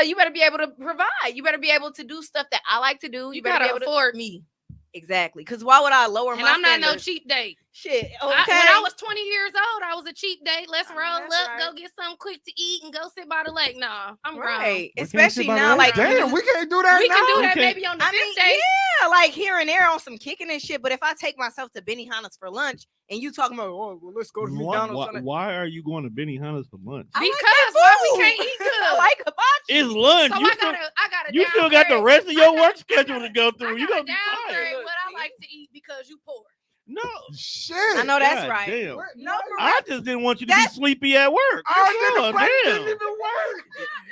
you better be able to provide. You better be able to do stuff that I like to do. You better gotta be able to. afford me. Exactly. Because why would I lower And my I'm not no standards? cheap date. Shit. Okay. When I was 20 years old, I was a cheap date. Let's Oh, roll that's up, right. go get something quick to eat, and go sit by the lake. Nah, I'm grown. Right. We can't Especially sit by the now, lake. like Damn, we can't do that We now. can do that Okay. maybe on the I fifth mean, date. yeah, like here and there on some kicking and shit. But if I take myself to Benihana's for lunch and you talking about, oh, well, let's go to What? McDonald's. Why are you going to Benihana's for lunch? I like Because that why we food. can't eat good? I like hibachi. It's lunch. So you I gotta you still got the downgrade. rest of your I work gotta- schedule to go through. I You gotta gonna be downgrade tired. what I like to eat because you poor. No. Shit. I know that's God right. Damn. No, for real. I just didn't want you to be That's- sleepy at work. Oh, Oh, nigga, didn't damn. even work.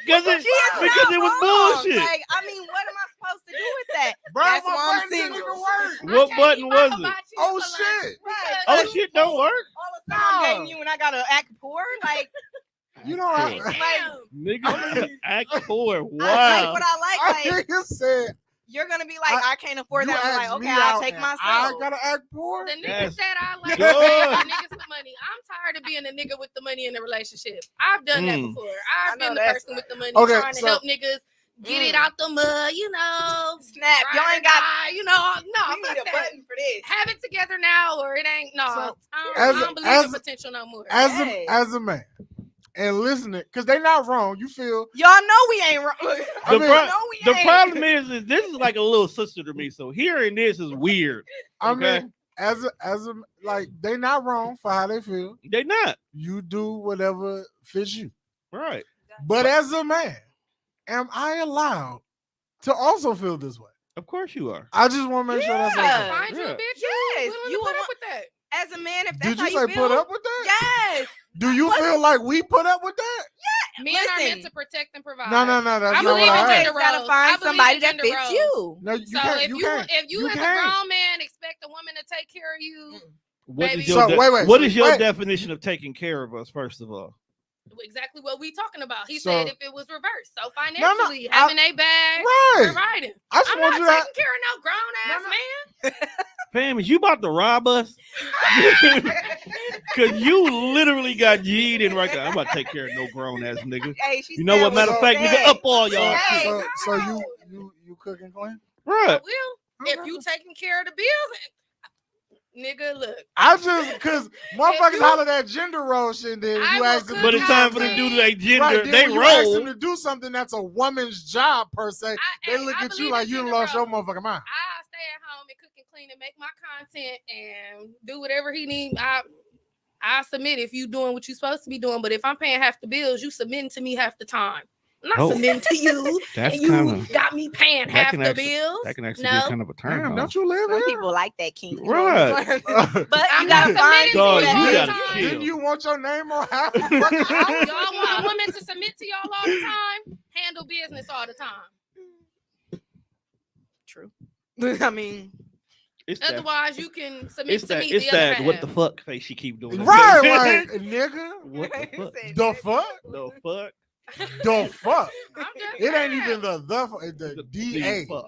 Because She is because not it was wrong. bullshit. Like, I mean, what am I supposed to do with that? Bro, That's my why I'm button didn't single. even work. What I can't button eat my was it? hibachi Oh, for lunch shit. Right. Oh Like, shit, don't work, all of a sudden I'm Nah. dating you and I gotta act poor. Like, You know, I, Poor. Damn. nigga. Act poor. I like Wow. what I like. Like, nigga said, you're gonna be like, I can't afford you that. I'm asked like, me okay, I'll out take and myself. I gotta act poor. The niggas Yes. that I like Good. are niggas with money. I'm tired of being a nigga with the money in the relationship. I've done that Mm. before. I I've know been the that's person with the money Okay, trying to so- help niggas get it out the mud, you know. Snap. ride Y'all or ain't got. die, you know. No, We need fuck a that. button for this. Have it together now, or it ain't. No, So, I as- don't believe as- in potential no more. Yes. As a man, and listening, because they not wrong. You feel Y'all know we ain't wrong. I mean, No, we The ain't. problem is this is like a little sister to me. So hearing this is weird. I Okay. mean, as a like they not wrong for how they feel. They not. You do whatever fits you. Right. But as a man, am I allowed to also feel this way? Of course you are. I just want to make sure that's Yeah. okay. Find you a Yeah. bitch. Yes, You you willing to put would up with that? As a man, if that's Did how you you say feel, put up with that? yes. Do you feel like we put up with that? Men are meant Listen. to protect and provide. No, that's I not believe what in I gender asked. You gotta roles. find I believe somebody in that gender fits roles. you. No, you So can't. if you You as a can't. grown man expect a woman to take care of you, What Baby. is your So, wait, what is your wait. definition of taking care of us? First of all, exactly what we talking about. He So- said if it was reversed. So financially, I- having a bag, Right. providing. I just I'm want not you to. taking care of no grown ass man. fam, is you about to rob us? Cause you literally got G'd in right there. I'm about to take care of no grown ass nigga. Hey, she You know said what? Matter of she fact, nigga, said. up all y'all. Hey. shit. So you cook and clean? Right. Will, if you taking care of the bills, nigga, look. I just because motherfuckers you- holler that gender role shit. Then I you will ask them, cook But to it's do time for something- them to do their gender. Right, then they when you ask roll. them to do something that's a woman's job per se, they look at you like you done lost your motherfucking mind. I stay at home and cook and clean and make my content and do whatever he need. I submit if you doing what you supposed to be doing. But if I'm paying half the bills, you submitting to me half the time. I'm not Oh. submitting to you. That's and you kind of got me paying that half can the actually- bills. that can actually no. be kind of a turn. Damn, on. don't you live Some here? people like that kink. Right. But I'm you not gotta submitting find to Dog, you you all the gotta time. chill. Didn't you want your name on half? Y'all want a woman to submit to y'all all the time? Handle business all the time. True. I mean, It's that. Otherwise, you can submit It's to that. me. It's the other that. What the half. fuck face she keep doing? Right, like nigga. What the fuck? The fuck? The fuck? The fuck? I'm just It ain't saying. even the DA. No,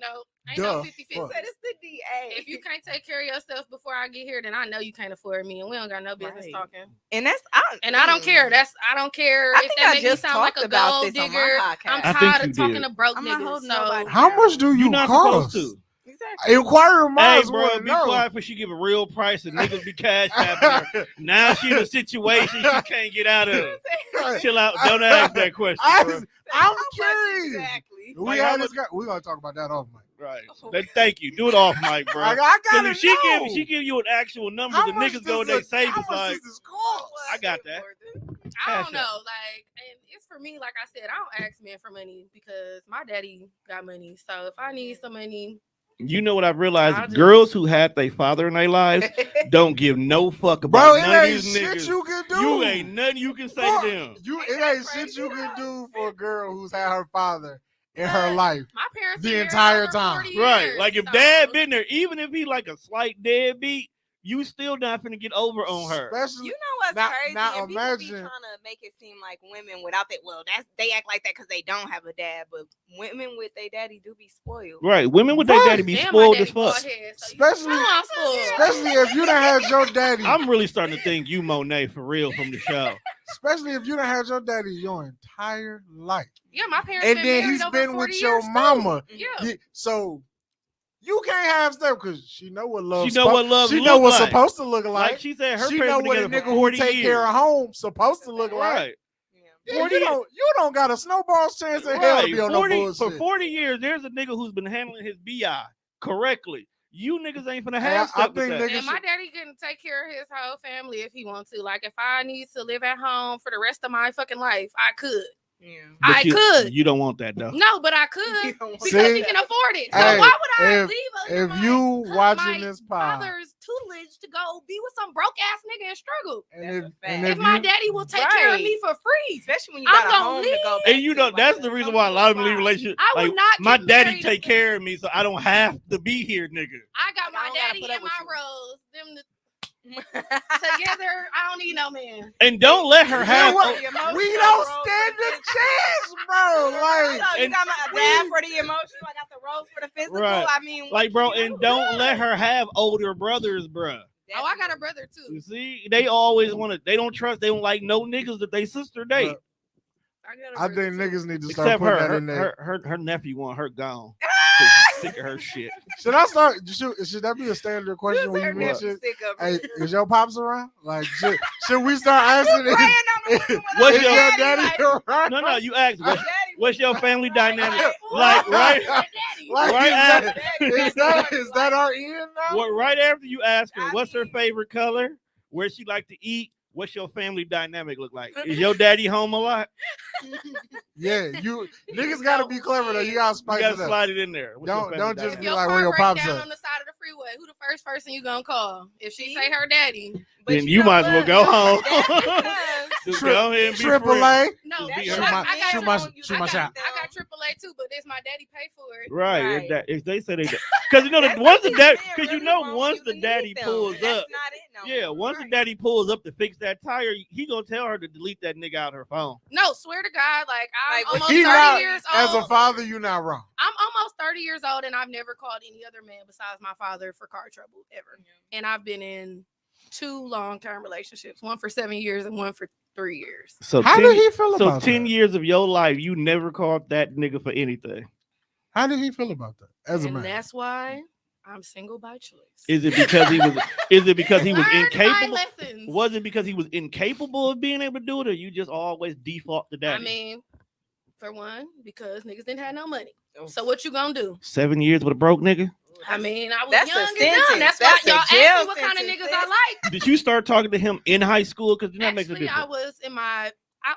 ain't Duh, no 50-50. fuck. said it's the DA. If you can't take care of yourself before I get here, then I know you can't afford me, and we don't got no business Right. talking. And that's And I don't care. I don't care I if think that I makes me just sound like talked a about gold this on my digger. podcast. I'm I think tired you of talking did. to broke I'm not niggas. holding So nobody. How much do You're you not cost? supposed to. Exactly. Inquiring Hey, minds bro, want to be know. quiet before she give a real price and niggas be cash apping her. Now she in a situation she can't get out of. Chill out. Don't ask that question, bro. I'm How much curious. Exactly. We Like, had how this guy. We're gonna talk about that off mic. Right. Thank you. Do it off mic, bro. I Because gotta if she give you an actual number, the niggas go and they save how it's much like, does this cost? I got that. I Cash don't know. Like, and it's for me, like I said, I don't ask men for money because my daddy got money. So if I need some money, You know what I've realized? I'll just- Girls who had their father in their lives don't give no fuck about Bro, it none of ain't these shit niggas. you can do. You ain't nothing you can say Fuck. to them. It ain't shit you can do for a girl who's had her father in her life. my parents The been married entire over time. 40 Right. years, Like if so- dad been there, even if he like a slight deadbeat, you still not finna get over on her. Especially You know what's Now- crazy? now And people be imagine- trying to make it seem like women without that. Well, they act like that because they don't have a dad, but women with their daddy do be spoiled. Right. Women with their Right. daddy be Damn, my spoiled daddy as fuck. bald head, so you Especially- know I'm spoiled. especially if you done had your daddy. I'm really starting to think you Monet for real from the show. Especially if you done had your daddy your entire life. Yeah, my parents And been then married he's over been 40 with your years, too. mama. Yeah. So You can't have stuff because she know what love. She know what love She know look what's like. supposed to look Like like. she said, her She parents know been what a together nigga for who 40 take years. care of home supposed to look like. Right. Yeah, 40 you don't got a snowball's chance in hell to be on 40, no bullshit. for 40 years, there's a nigga who's been handling his BI correctly. You niggas ain't finna Hey, have I stuff with think that. niggas And my daddy can take care of his whole family if he wants to. Like if I need to live at home for the rest of my fucking life, I could. Yeah. But I could. You don't want that though. No, but I could You don't want because See? he can afford it. So Hey, why would I if- leave if my, you watching my this pod- father's tutelage to go be with some broke ass nigga and struggle? And If my daddy will take care of me for free, Especially when you I'm got a gonna home to leave. go back And you to, know like, that's a the reason why a lot of them leave comfortable relationships. I would Like, not my get daddy married take to- care of me, so I don't have to be here, nigga. I got I my don't gotta daddy put up and with my you. rose. Them spot. together, I don't need no man. And don't let her You know have. what? The emotional We don't rose stand for a the chance, bro. Like, So you and- got my dad for the emotional, I got the rose for the physical. Right. I mean, Like, bro, what you and don't let her have older brothers, bruh. Oh, I got a brother too. You see, they always want to. They don't trust. They don't like no niggas that they sister date. But I got a I brother think too. niggas need to start Except putting her, that in there. her nephew want her gone. 'Cause he's sick of her shit. Should I start? Should that be a standard question when you What? mention? Sick of Hey, it. is your pops around? Like, should we start asking? Praying I'm the one What's Is your your daddy, daddy like, around? No, you ask. my daddy What's your family dynamic? Like, Like, right, Daddy. Like, right is after, is that our end now? what, right after you ask her, I what's her mean- favorite color? Where she like to eat? What's your family dynamic look like? Is your daddy home a lot? Yeah, you niggas gotta be clever though. You gotta You spice gotta it up. slide it in there. What's your Don't- family don't just dynamic? be Your like, car where your break pops down at? on the side of the freeway. Who the first person you gonna call? If she say her daddy, But Then you you know might as well what? go home. That's because Just Tri- go ahead and be Triple free. A. no, Just be but her- I Shoot got my shot. I got AAA too, but it's my daddy pay for it. Right. Right. If they say they, because you know That's once what the dad, these men because you really know want once you the to daddy need them. pulls That's up, not it no yeah, more. once the Right. daddy pulls up to fix that tire, he gonna tell her to delete that nigga out her phone. No, swear to God, like I'm Like, almost He 30 not, years as a old. father, you not wrong. I'm almost 30 years old, and I've never called any other man besides my father for car trouble ever. And I've been in 2 long-term relationships, one for 7 years and one for 3 years. So How did he feel So about 10 that? years of your life, you never called that nigga for anything. How did he feel about that as a And man? that's why I'm single by choice. Is it because he was? Is it because he was Learned my incapable? lessons. Was it because he was incapable of being able to do it, or you just always default to that? I mean, for one, because niggas didn't have no money. Oof. So what you gonna do? 7 years with a broke nigga. I mean, I was That's a young and dumb. sentence. That's That's why a y'all asked jail me what kind of sentence, niggas I sis. like. Did you start talking to him in high school? Because that makes a Actually, I difference. was in my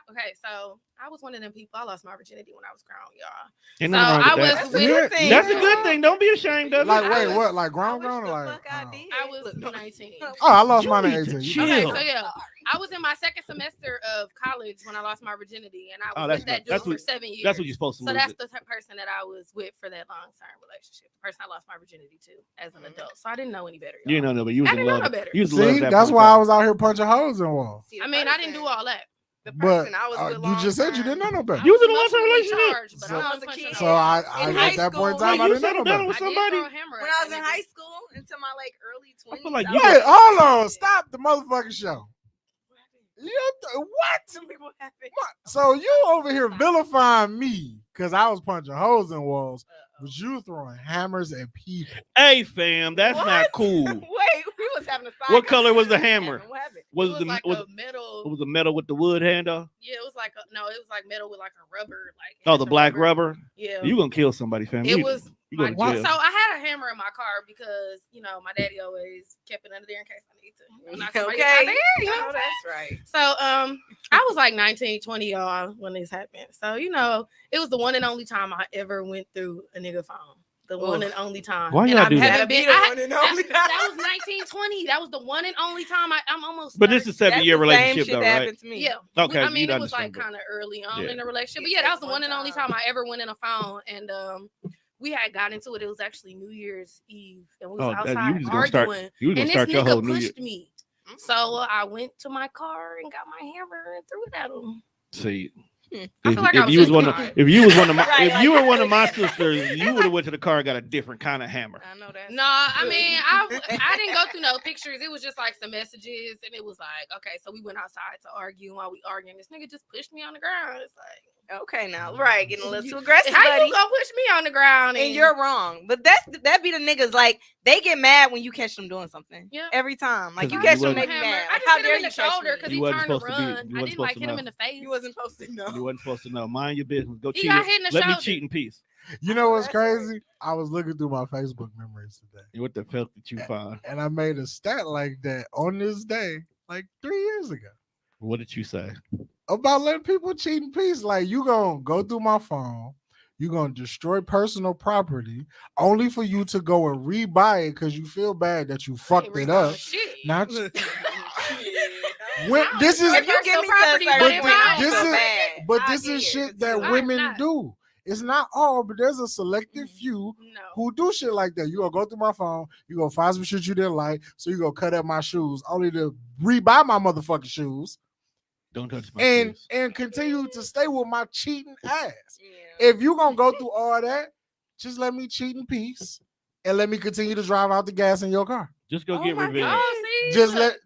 okay, so I was one of them people. I lost my virginity when I was grown, y'all. Ain't So nothing wrong with I that. was That's a with good thing. That's a good thing. Don't be ashamed of Like, it. wait, was- what? Like I grown, wish grown? the Like, fuck I oh. did. I was 19. Oh, I lost You mine at need to 18. chill. Okay, Chill. so yeah, I was in my second semester of college when I lost my virginity, and I Oh, was that's with that not- that's dude for what- 7 years. That's what you're supposed to So lose. that's It. the person that I was with for that long-term relationship. The person I lost my virginity to as an adult. So I didn't know any better. You y'all. know, no, but you was I in didn't know love. no better. You was in love See, that that's point why in I time. was out here punching holes in walls. See, the I mean, I didn't person- do all that. The But person I was with you just said you long-term, didn't know no better. You was in a emotionally long-term relationship. charged, but So- I When I wasn't was a punching kid. So holes. In at high that point in school, time, Like, I you didn't know settled no down better. with I did somebody. throw a hammer when at I was that in nigga. high school into my like early 20s. feel like I you- was Wait, like, hold on. Stop the motherfucking show. What? Some people have it. So you over here vilifying me because I was punching holes in walls, but you throwing hammers at people. Hey, fam, that's not What? cool. Wait, we was having a side What color was the conversation. hammer? What happened? It was the like was a metal. it was the metal with the wood handle? Yeah, it was like it was like metal with like a rubber. Like it Oh, had the black rubber. Yeah, You gonna kill somebody, fam? it You- was. You going to my- jail? So I had a hammer in my car because my daddy always kept it under there in case I need to. Knock somebody Okay. out there, you know Oh, what I'm that's right. saying? So I was like 19, 20 y'all when this happened. So it was the one and only time I ever went through a nigga phone. The one and only time. Why And y'all I do that? haven't That'd be been. the I had- one and only that was 1920. That was the one and only time I'm almost. But this is 30. 7-year That's the same relationship, shit though, that right? happened to me. Yeah. Okay, I mean, you'd it was like understand, kind of early on Yeah. in the relationship. But It yeah, that takes was the one one and only time. time I ever went in a phone. And we had got into it. It was actually New Year's Eve. And we was Oh, that- you outside was gonna start- arguing. You was gonna And this start your whole nigga New Year. pushed me. So I went to my car and got my hammer and threw it at him. See, I if, feel like if I was you was just one of fine. if you was one of my Right, if like, you were you one of was- my sisters, you would have went to the car and got a different kind of hammer. I know that. No, I mean, I didn't go through no pictures. It was just like some messages, and it was like, okay, so we went outside to argue. And while we arguing, this nigga just pushed me on the ground. It's like, Okay, now right, getting a little too aggressive, How buddy. you gonna push me on the ground? And you're wrong. But that be the niggas like they get mad when you catch them doing something. Yeah. Every time. Like 'Cause you you catch them, wasn't- they be mad. I Like just how hit him dare in you the catch shoulder me? because You he wasn't turned to supposed to be- run. you I wasn't didn't supposed like to hit him know. in the face. You wasn't supposed to know. You wasn't supposed to know. Mind your business. Go He cheat. got hit in the Let me shoulder. cheat in peace. You know what's That's right. crazy? I was looking through my Facebook memories today, What the fuck did you find? and I made a stat like that on this day, like 3 years ago, What did you say? about letting people cheat in peace. Like you gonna go through my phone, you gonna destroy personal property, only for you to go and rebuy it because you feel bad that you fucked it up. Shit. Not Yeah. when this is, If you give me to a property, certain but point, this- I this feel is- bad. but I this get is it, shit 'cause that you- I'm women not. do. It's not all, but there's a selective few No. who do shit like that. You gonna go through my phone, you gonna find some shit you didn't like, so you gonna cut up my shoes, only to rebuy my motherfucking shoes Don't touch my and shoes. and continue to stay with my cheating ass. Yeah. If you gonna go through all that, just let me cheat in peace and let me continue to drive out the gas in your car. Just go Oh get my revenge. God. Oh, see,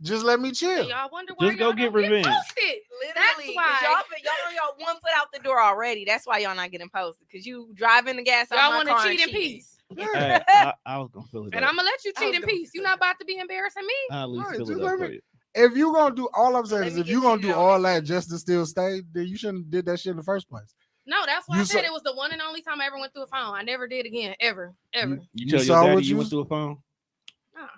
Just let me chill. And y'all wonder why Just go y'all get don't revenge. posted. Literally, That's 'cause why. y'all know y'all one foot out the door already. That's why y'all not getting posted. Cause you driving the gas out Y'all my want car to and cheat in cheating. peace. Hey, I was gonna fill it And up. I'm gonna let you I cheat was in gonna peace. You're not about to be embarrassing me. I at least Alright, fill just it up let for me- you. If you gonna do all I'm saying Let is me if get you gonna cheated do on. all that just to still stay, then you shouldn't have did that shit in the first place. No, that's why You I said saw- it was the one and only time I ever went through a phone. I never did again, ever. You You tell saw your daddy what you you- went through a phone. Nah.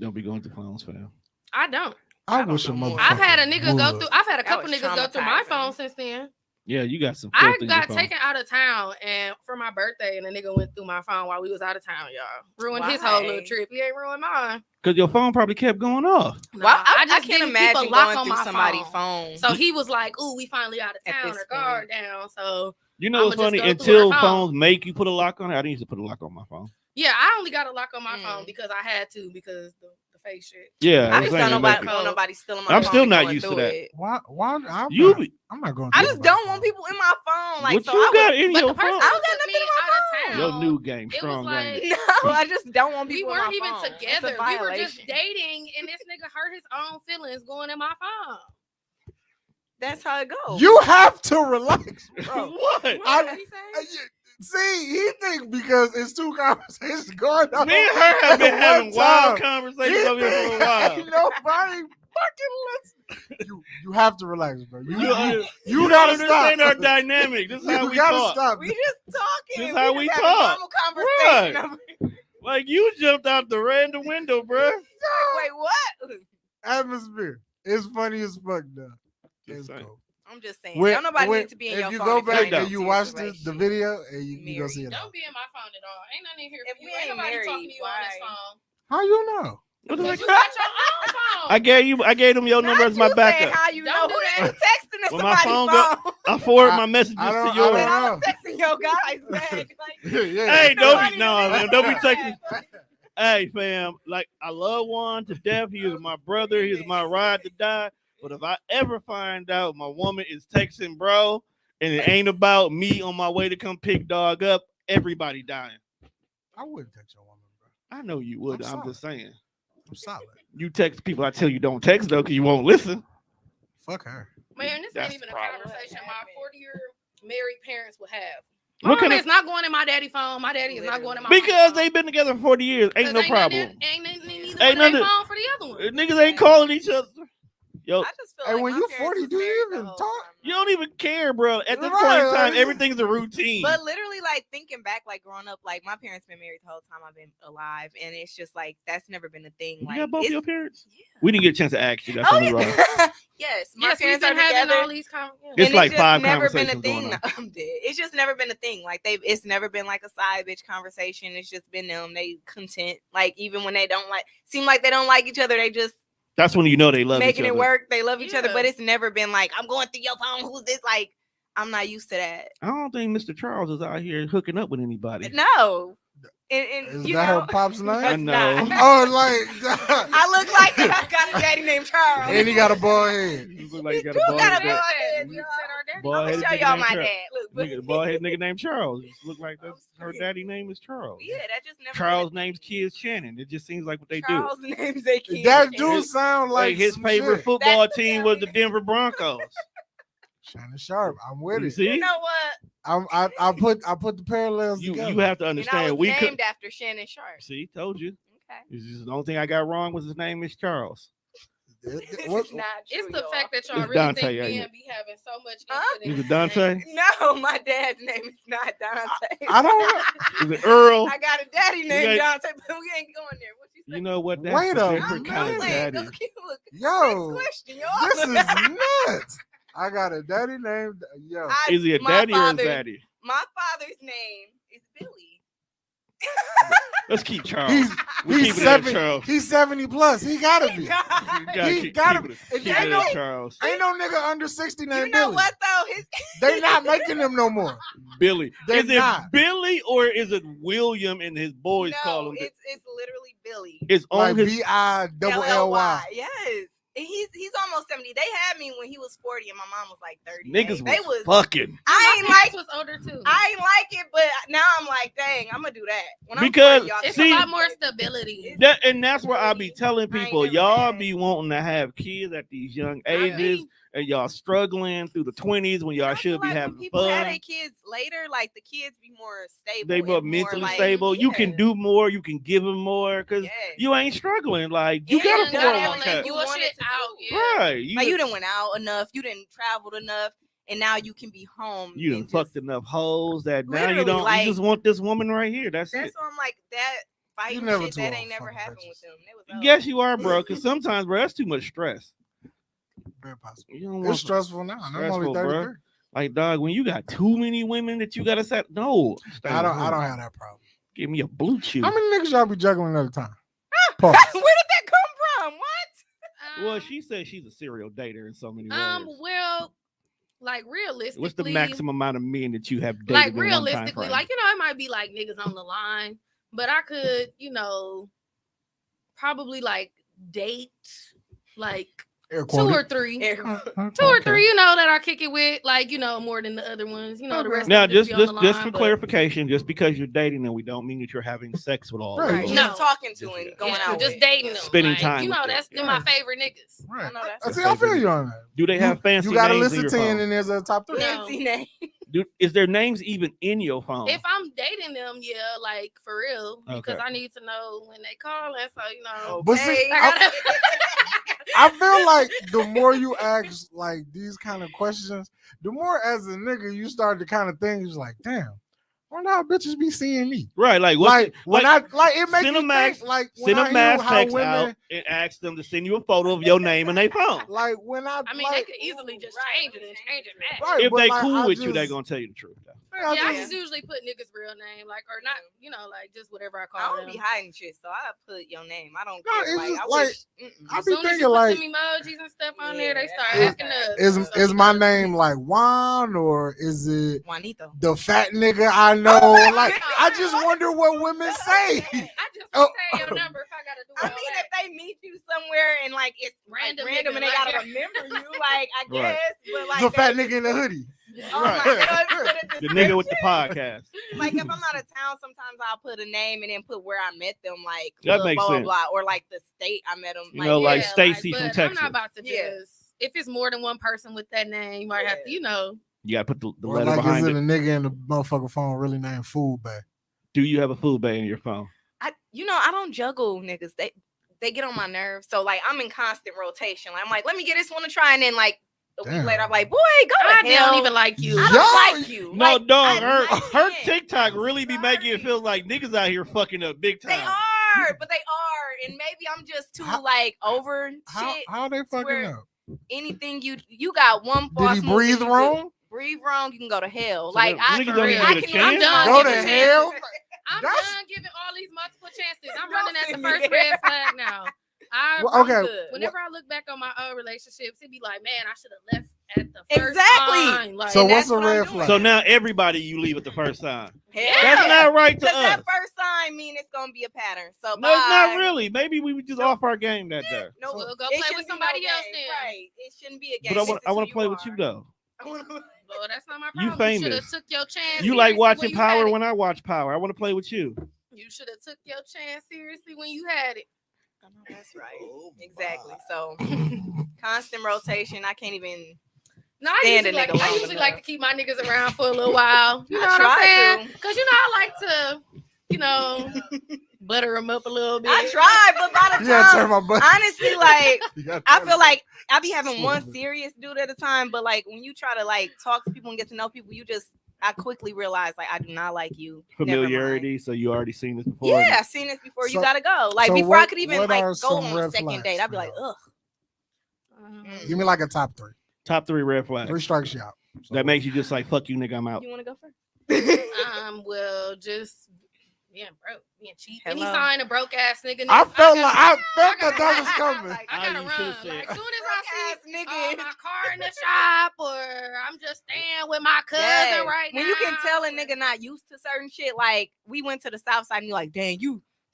Don't be going to phones, fam. I don't. I don't wish a know more. motherfucker I've had a nigga go would. through. I've had a That couple was niggas go through my traumatizing. phone since then. Yeah, you got some. I filth in your got phone. taken out of town and for my birthday, and a nigga went through my phone while we was out of town, y'all. Ruined his whole little Why? trip. He ain't ruined mine. Cause your phone probably kept going off. Well, I just can't didn't keep imagine a lock going on through my somebody's phone. phone. So he was like, "Ooh, we finally out of At town. this Her guard down." So You know I'ma what's just funny? go through Until her phone. phones make you put a lock on it, I didn't used to put a lock on my phone. yeah, I only got a lock on my Mm. phone because I had to because the face shit. Yeah, I I'm just saying, don't like, want nobody stealing my I'm phone still and not going used to through that. it. Why? you be, I'm not going. I through just my don't phone. want people in my phone. Like what so you I got would, in But your the person phone? I who don't got took me nothing in my out of phone. Your town. new game, It was strong like game. No, I just don't want we people in weren't my even phone. That's a together. We were just violation. dating, and this nigga hurt his own feelings going in my phone. That's how it goes. You have to relax, bro. What? What did he say? See, he think because it's two conversations going on. Me and her have been at having one wild time. conversations He over here for a think while. ain't nobody fucking listen. You have to relax, bro. You You gotta understand stop. our dynamic. This is how You we gotta talk. stop. We just talking. This is how we just talk. having normal conversation. Like you jumped out the random window, bruh. Wait, what? Atmosphere. It's funny as fuck, though. Just It's saying. cool. I'm just saying. Don't nobody need to be in if your you phone. go if you're back in a and you serious watch the relationship. video and you go see it. Don't all. be in my phone at all. Ain't nothing in here If for you. we Ain't ain't nobody married, talking to you on this why? phone. How you know? What the Because fuck? you got your own phone. I gave them your number Not as my you saying backup. How you Don't know do who that. they texting to When my somebody's phone phone? I forward my messages I to don't- I yours. don't But know. I'm texting your guys back. Like, Yeah. Hey, don't Nobody be no, knows don't be that. texting. Hey, fam, like I love Juan to death. He is my brother. He is my ride to die. But if I ever find out my woman is texting bro, and it ain't about me on my way to come pick dog up, everybody dying. I wouldn't text your woman, bro. I know you would. I'm I'm just saying. I'm solid. You text people. I tell you don't text though, because you won't listen. Fuck her. Man, this That's ain't even the a problem. conversation What my happened? 40-year married parents would have. What Mom kind is of? not going in my daddy phone. My daddy is not going in my Because mom's phone. they've been together for 40 years. Ain't no problem. Ain't neither Ain't one none they of- phone for the other one. Niggas ain't calling each other. Yo, I just feel Hey, like when my you parents 40, was do you married the even whole talk? time, you though. don't even care, bro. At this Right, point in time, like- everything's a routine. But literally, like thinking back, like growing up, like my parents been married the whole time I've been alive, and it's just like that's never been a thing. You Like, got both it's- your parents? Yeah. We didn't get a chance to ask you. That's Oh, only wrong. yeah. Yes, my Yes, we've parents are been having together. all these conversations. It's And like just 5 never been a conversations thing. going on. I'm dead. It's just never been a thing. Like it's never been like a side bitch conversation. It's just been them. They content. Like even when they don't seem like they don't like each other, they just That's when you know they love making each it other. work. They love each other, Yeah. but it's never been like I'm going through your phone. Who's this? Like I'm not used to that. I don't think Mr. Charles is out here hooking up with anybody. No, and Is you that know, her pop's name? I it's know. not. Oh, like, I look like I got a daddy named Charles. and he got a bald head. You look like you got You a bald got a head. bald Yeah, head. we y'all. said our daddy. Bald I'm headed gonna show nigga y'all named my Charles. dad. Look, but Nigga, the bald head nigga named Charles. Just look like that's her daddy name is Charles. yeah, that just never. Charles been a names thing. kids Shannon. It just seems like what they Charles names they kids. That Shannon. do sound like do. Like his some favorite shit. football That's the team family was the Denver Broncos. Shannon Sharp. I'm with You it. see, You know what? I put the parallels you together. have to And I understand. was We named could after Shannon Sharp. see. Told you. Okay. It's just the only thing I got wrong was his name is Charles. This What- is not true, It's the y'all. fact that y'all It's really Dante, think ain't men it? be having so much Huh? input in Is it his Dante? name. No, my dad's name is not Dante. I don't Is it Earl? I got a daddy named ain't- Dante, but we ain't going there. What you say? You know what? That's Wait a a different minute. kind I'm of playing. daddy. Okay, look. Yo, Next question, y'all. this is nuts. I got a daddy named yo. Is he a my daddy or his father- daddy? My father's name is Billy. Let's keep Charles. He's We he's keep it at 70. Charles. He's 70 plus. He gotta be. You gotta he keep, gotta keep be. it, And keep ain't it no- at Charles. Ain't no nigga under 60 named You know Billy. what though? His They not making them no more. Billy. They're Is it not. Billy or is it William and his boys call no, him? it's literally Billy. It's on Like his. BILLY. Yes. And he's almost 70. They had me when he was 40 and my mom was like 30. Niggas they was fucking. I ain't My like parents was older too. I ain't like it, but now I'm like, dang, I'm gonna do that. When Because, I'm 40, y'all It's see- a lot more stability. That and that's where I be telling I ain't people, never y'all had. be wanting to have kids at these young I ages, mean, and y'all struggling through the 20s when y'all I feel should be like when having people have fun. their kids later, like the kids be more stable. They and more mentally like, stable. You can yes, do more. You can give them more because yes. you ain't struggling. Like you And got you a gotta 401k, let you want bullshit it to out. do. Yeah. right? You, Like you didn't went out enough, you didn't traveled enough, and now you can be home. you done and fucked just, enough hoes that now you Literally, don't. like- you just want this woman right here. That's That's it. why I'm like that fighting never shit too that old ain't never fucking happened bitches. with them. They was Yes, old. you are, bro. Because sometimes, bro, that's too much stress. Very possible. You don't It's want stressful now. I'm only stressful, 33. bro. Like, dog, when you got too many women that you gotta set, no, stay I don't home. have that problem. Give me a blue chew. How many niggas y'all be juggling at a time? Pause. Where did that come from? What? Well, she says she's a serial dater in so many words. Well, like realistically, What's the maximum amount of men that you have dated like in one time realistically, frame? like it might be like niggas on the line, but I could, probably like date like Air two quoted. or three. Air- Two or Okay. three, that I kick it with, like, more than the other ones. The Okay. rest Now, of them just be on the just line, for but- clarification, just because you're dating them, we don't mean that you're having sex with all Right. of Right, them. No. just talking to Just- and going Yeah, out just with. dating them. Spending like, time with them. that's them my favorite niggas. Right. I know that's I see. I feel you on that. Do they have fancy You got a names list in of your 10 phone? and there's a top 3. No. fancy name. Is their names even in your phone? If I'm dating them, yeah, like for real, because Okay. I need to know when they call, and so But see, Okay. I gotta. I feel like the more you ask like these kind of questions, the more as a nigga you start to kind of think, it's like, damn, I wonder how bitches be seeing me. Right, like what? Like when it makes send me a mass- think, like when Send a I hear mass how text women, out and ask them to send you a photo of your name and their phone. like when I, I mean, like, they could easily just Right, change it and change it back. right, If but they like, cool I with you, they just- gonna tell you the truth. Though. I Yeah, I just- just usually put niggas' real name, like, or not, like just whatever I I call don't them. be hiding shit, so I put your name. I don't No, care. it's Like, just I like- wish. I As be soon as you thinking put like, them emojis and stuff on there, they Yeah, start that's acting right. up. is So, is my name like Juan or is it Juanito. the fat nigga I know? Oh, Like no. I just wonder what women say. I just Oh. say your number if I gotta do I all mean, that. if they meet you somewhere and like it's Random random nigga, and they like, gotta remember you, like I Right. guess, but like The fat they- nigga in the hoodie. Oh Right. my God, put a The nigga with the description. podcast. Like if I'm out of town, sometimes I'll put a name and then put where I met them, like That blah, makes blah, sense. blah, or like the state I met them. You know, like Stacy but from I'm Texas. not about to just. Yeah. If it's more than one person with that name, you might have to, You gotta put the Or letter like is behind it it. a nigga in the motherfucking phone really named Food Bag? Do you have a food bay in your phone? I don't juggle niggas. They get on my nerves. So like I'm in constant rotation. Like, I'm like, let me get this one to try, and then like a week Damn. later, I'm like, boy, go I to hell. don't even like you. I Yo, don't like you. No, Like, dog. I Her can't. TikTok I'm really be making it sorry. feel like niggas out here fucking up big time. They are, but they are, and maybe I'm just too How- like over How shit. how they fucking where- up? Anything you got one Did false he move breathe and you wrong? breathe wrong, you can go to hell. So Like the I niggas can don't even I get a can- I'm chance? done Go to giving hell? I'm That's- done giving all these multiple chances. I'm Don't running at send the me first there. red flag now. Well, I'm okay. good. Whenever I look back on my old relationships, it'd be like, man, I should have left at the first Exactly. time. Like, So And what's that's a what I'm red doing. flag? So now everybody you leave at the first sign. Hell That's yeah. not right to Because us. that first sign mean it's gonna be a pattern. So No, it's not bye. really. Maybe we would just off our game that day. No, We'll go it play shouldn't with be somebody no else game. then. Right. It shouldn't be a game. But I This want is who to play with you are. though. well, that's not my You problem. You should famous. have took your chance. You like seriously watching when you had Power it. when I watch Power. I want to play with you. You should have took your chance seriously when you had it. I know that's right. Exactly. So constant rotation. I can't even No, stand a I nigga long usually enough. like to keep my niggas around for a little while. You know I what I'm try saying? to. Because, I like to, butter them up a little bit. I tried, but by the You gotta turn time, my butt. honestly, like You gotta I turn feel my- like I be having one Stupid. serious dude at a time, but like when you try to like talk to people and get to know people, I quickly realize like I do not like you. Never mind. Familiarity. So you already seen this before. Yeah, I've seen this before. So- you gotta go. Like so before I what- could even what like are go some on a red second flags date, I'd be for like, y'all? ugh. Give me like a top 3. Top 3 red flags. 3 strikes you out. So- That makes you just like fuck you, nigga. I'm out. You want to go first? Well, just being broke, being cheap. Hello. Any sign of broke ass nigga. I felt gotta- that was coming. Like, I gotta you run. should've said- Like soon as broke I ass see niggas. my car in the shop, or I'm just staying with my cousin Yeah. right now. When you can tell a nigga not used to certain shit, like we went to the South Side and you're like, dang,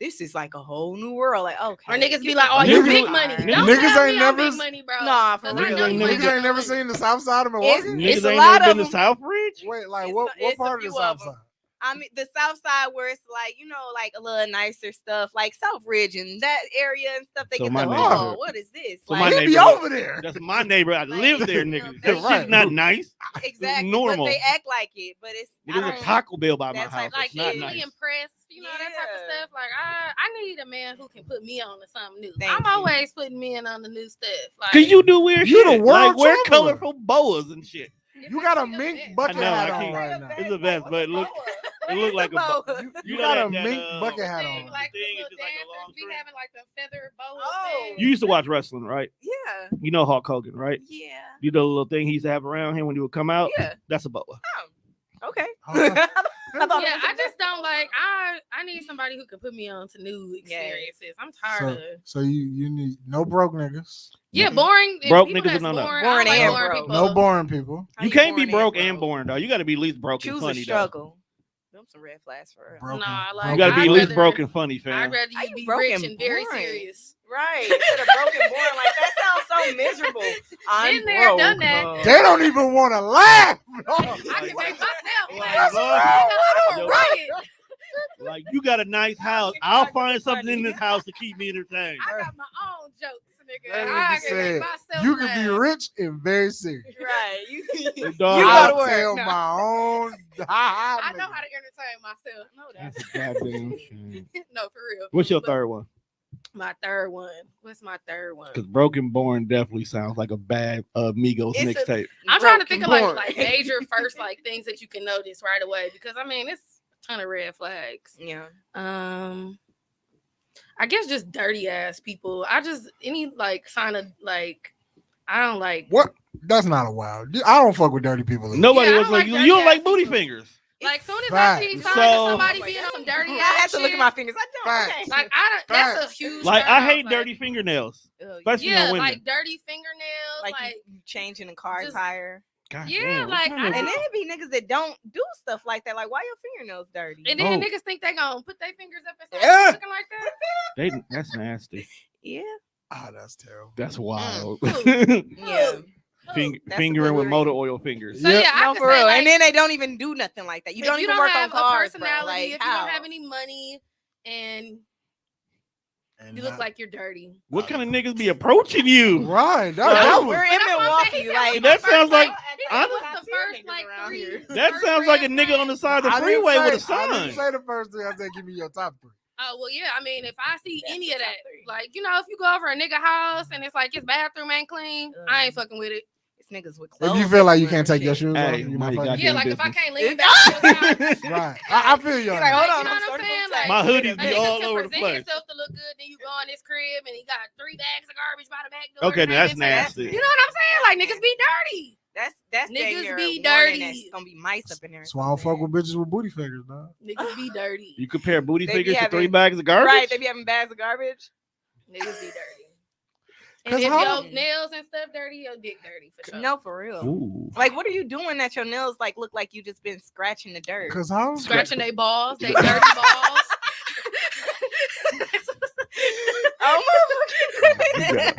this is like a whole new world. Like, okay. Or niggas be get like, the oh, fuck you Niggas- big out. money. niggas- Don't Niggas tell ain't me I'm never- big money, bro. Nah, for 'Cause real. I know you Niggas ain't Niggas ain't got never money. seen the South Side of It's- Milwaukee. Niggas It's a ain't lot never of been to them. Southbridge. Wait, like It's what a part of the few South of 'em. Side? I mean, the South Side where it's like, like a little nicer stuff, like Southridge and that area and stuff. They So get my the, neighborhood. what is this? So my like, He be neighborhood- over there. That's my neighbor. I live there, you know, nigga. they- That Right. shit's not nice. exactly. normal. But they act like it. But it's I There's a don't- Taco Bell by my that house. type of Like It's not easily nice. impressed, that type of Yeah. stuff. Like I need a man who can put me on to something new. Thank I'm you. always putting men on the new stuff. Like, Cause you do weird You shit. the world Like wear traveler. colorful boas and shit. You got a mink bucket I know, hat I on can't- right now. It's the best, but look, it look like a boa. boa. You know got that- a that, mink bucket hat Thing, on. like The the thing is little just like a dancers long be string. having like the feather boa Oh. thing. You used to watch wrestling, right? Yeah. You know Hulk Hogan, right? Yeah. You know the little thing he used to have around him when he would come out? Yeah. That's a boa. Okay. Okay. I thought it Yeah, was I just don't like. I need somebody who can put me on to new experiences. I'm tired of. So you need no broke niggas. Yeah, boring. Broke people niggas that's is no no. boring. Boring I don't like and boring broke. people. No boring people. How You can't be born broke and boring, though. You got to be at least broke and Choose funny, a though. struggle. Them some red flags for real. Broken. Nah, like, You got to be I'd at least rather- broke and funny, fam. I'd rather How you you be broke rich and and very boring? serious. Right. Instead of broken boring, like that sounds so miserable. I'm Been there, broke. done that. huh? They don't even want to laugh. I can make myself Like, laugh. Lord, I'm yo, a riot. like you got a nice house. I'll find something in this house to keep me entertained. I got my own jokes, nigga. That I nigga can make said, myself you can be laugh. rich and very serious. Right. You Hey, dog, You I gotta work. tell No. my own. I know how to entertain myself. No, That's that's a goddamn shame. no, for real. What's your But third one? My third one. What's my third one? Because broken born definitely sounds like a bad Migos It's a- mixtape. I'm trying to broken think of boring. like major first like things that you can notice right away because I mean it's a ton of red flags. Yeah. I guess just dirty ass people. I just any like sign of like I don't like What? That's not a wild. I don't fuck with dirty people. either. Nobody Yeah, I was don't like, like you don't dirty like ass booty people. fingers. like soon as Facts. I see signs So- of somebody being on some dirty I ass have to look at shit, my fingers. I don't. Facts. Okay. like I don't that's a huge Like I turn hate off, dirty fingernails, Ugh, especially yeah, on women. like dirty fingernails, like like you changing a car just- tire. God yeah, damn, like, what I kind And of- then it be niggas that don't do stuff like that. Like, why your fingernails dirty? and then Oh. niggas think they gonna put their fingers up and start Yeah. looking like that. that's nasty. Yeah. Ah, that's terrible. That's wild. Yeah. Fing- That's a fingering good with read. motor oil fingers. So Yeah. yeah, I No, can for say real. like, And then they don't even do nothing like that. You if don't you even don't work on have a cars, bro. personality, Like, if you how? don't have any money, and And you look not- like you're dirty. What kind of niggas be approaching you? right. That, Well, that We're was, in But that's what I'm Milwaukee. saying. He said Like, what's That the sounds first, like- what's honest- the first like three? That first sounds like a red nigga on the flag? side of the I didn't freeway with a say- I didn't sign. say the first three. I said give me your top three. Oh well, yeah. I mean, if I see That's any the of top that, three. like if you go over a nigga house and it's like his bathroom ain't clean, I ain't fucking with it. it's niggas with If clothes. you feel like you everywhere can't and take your shit. shoes off, Hey, you're mind not your fucking. goddamn Yeah, like if I business. can't lean back on the couch, Right. I feel you. He's on like, that. hold Like, on, you know I'm what I'm sorting saying? for Like, My hoodies a be nigga all can over the present place. himself to look good, then you go in his crib and he got 3 bags of garbage by the back door. Okay, now that's and everything. nasty. You know what I'm saying? Like niggas be dirty. That's Niggas dang near be a warning dirty. That's gonna be mice up in there. or That's why I don't fuck something. with bitches with booty fingers, dog. Niggas be dirty. You compare booty They be fingers to 3 having- bags of garbage? Right, they be having bags of garbage. Niggas be dirty. And 'Cause if how- your nails and stuff dirty, your dick dirty for sure. No, for real. Ooh. Like, what are you doing that your nails like look like you just been scratching the dirt? Cause how? Scratching their balls, they dirty balls. Oh my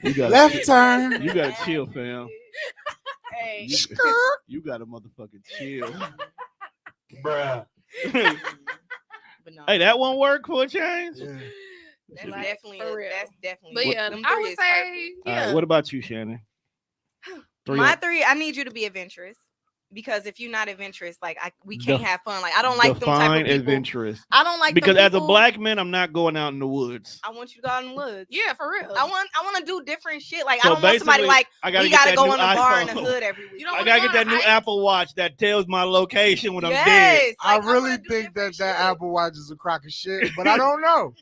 You gotta, Left turn. you gotta chill, fam. Hey, You, you gotta motherfucking chill. Bruh. but no, Hey, that won't work for a change? Yeah. that's Like, definitely for real. That's definitely. But yeah, them I three would is say, All yeah. right, what about you, Shannon? My 3, I need you to be adventurous. Because if you're not adventurous, like we can't have fun. Like I don't like them type of people. Adventurous. I don't like because them as a people. black man, I'm not going out in the woods. I want you to go out in the woods. Yeah, for real. I want to do different shit. Like So I don't want somebody basically, like we gotta get go that in the new bar in the iPhone. hood every week. You don't I wanna gotta go get that on a new hike? Apple Watch that tells my location when I'm dead. Yes, I like, really wanna do think that different that shit. Apple Watch is a crock of shit, but I don't know.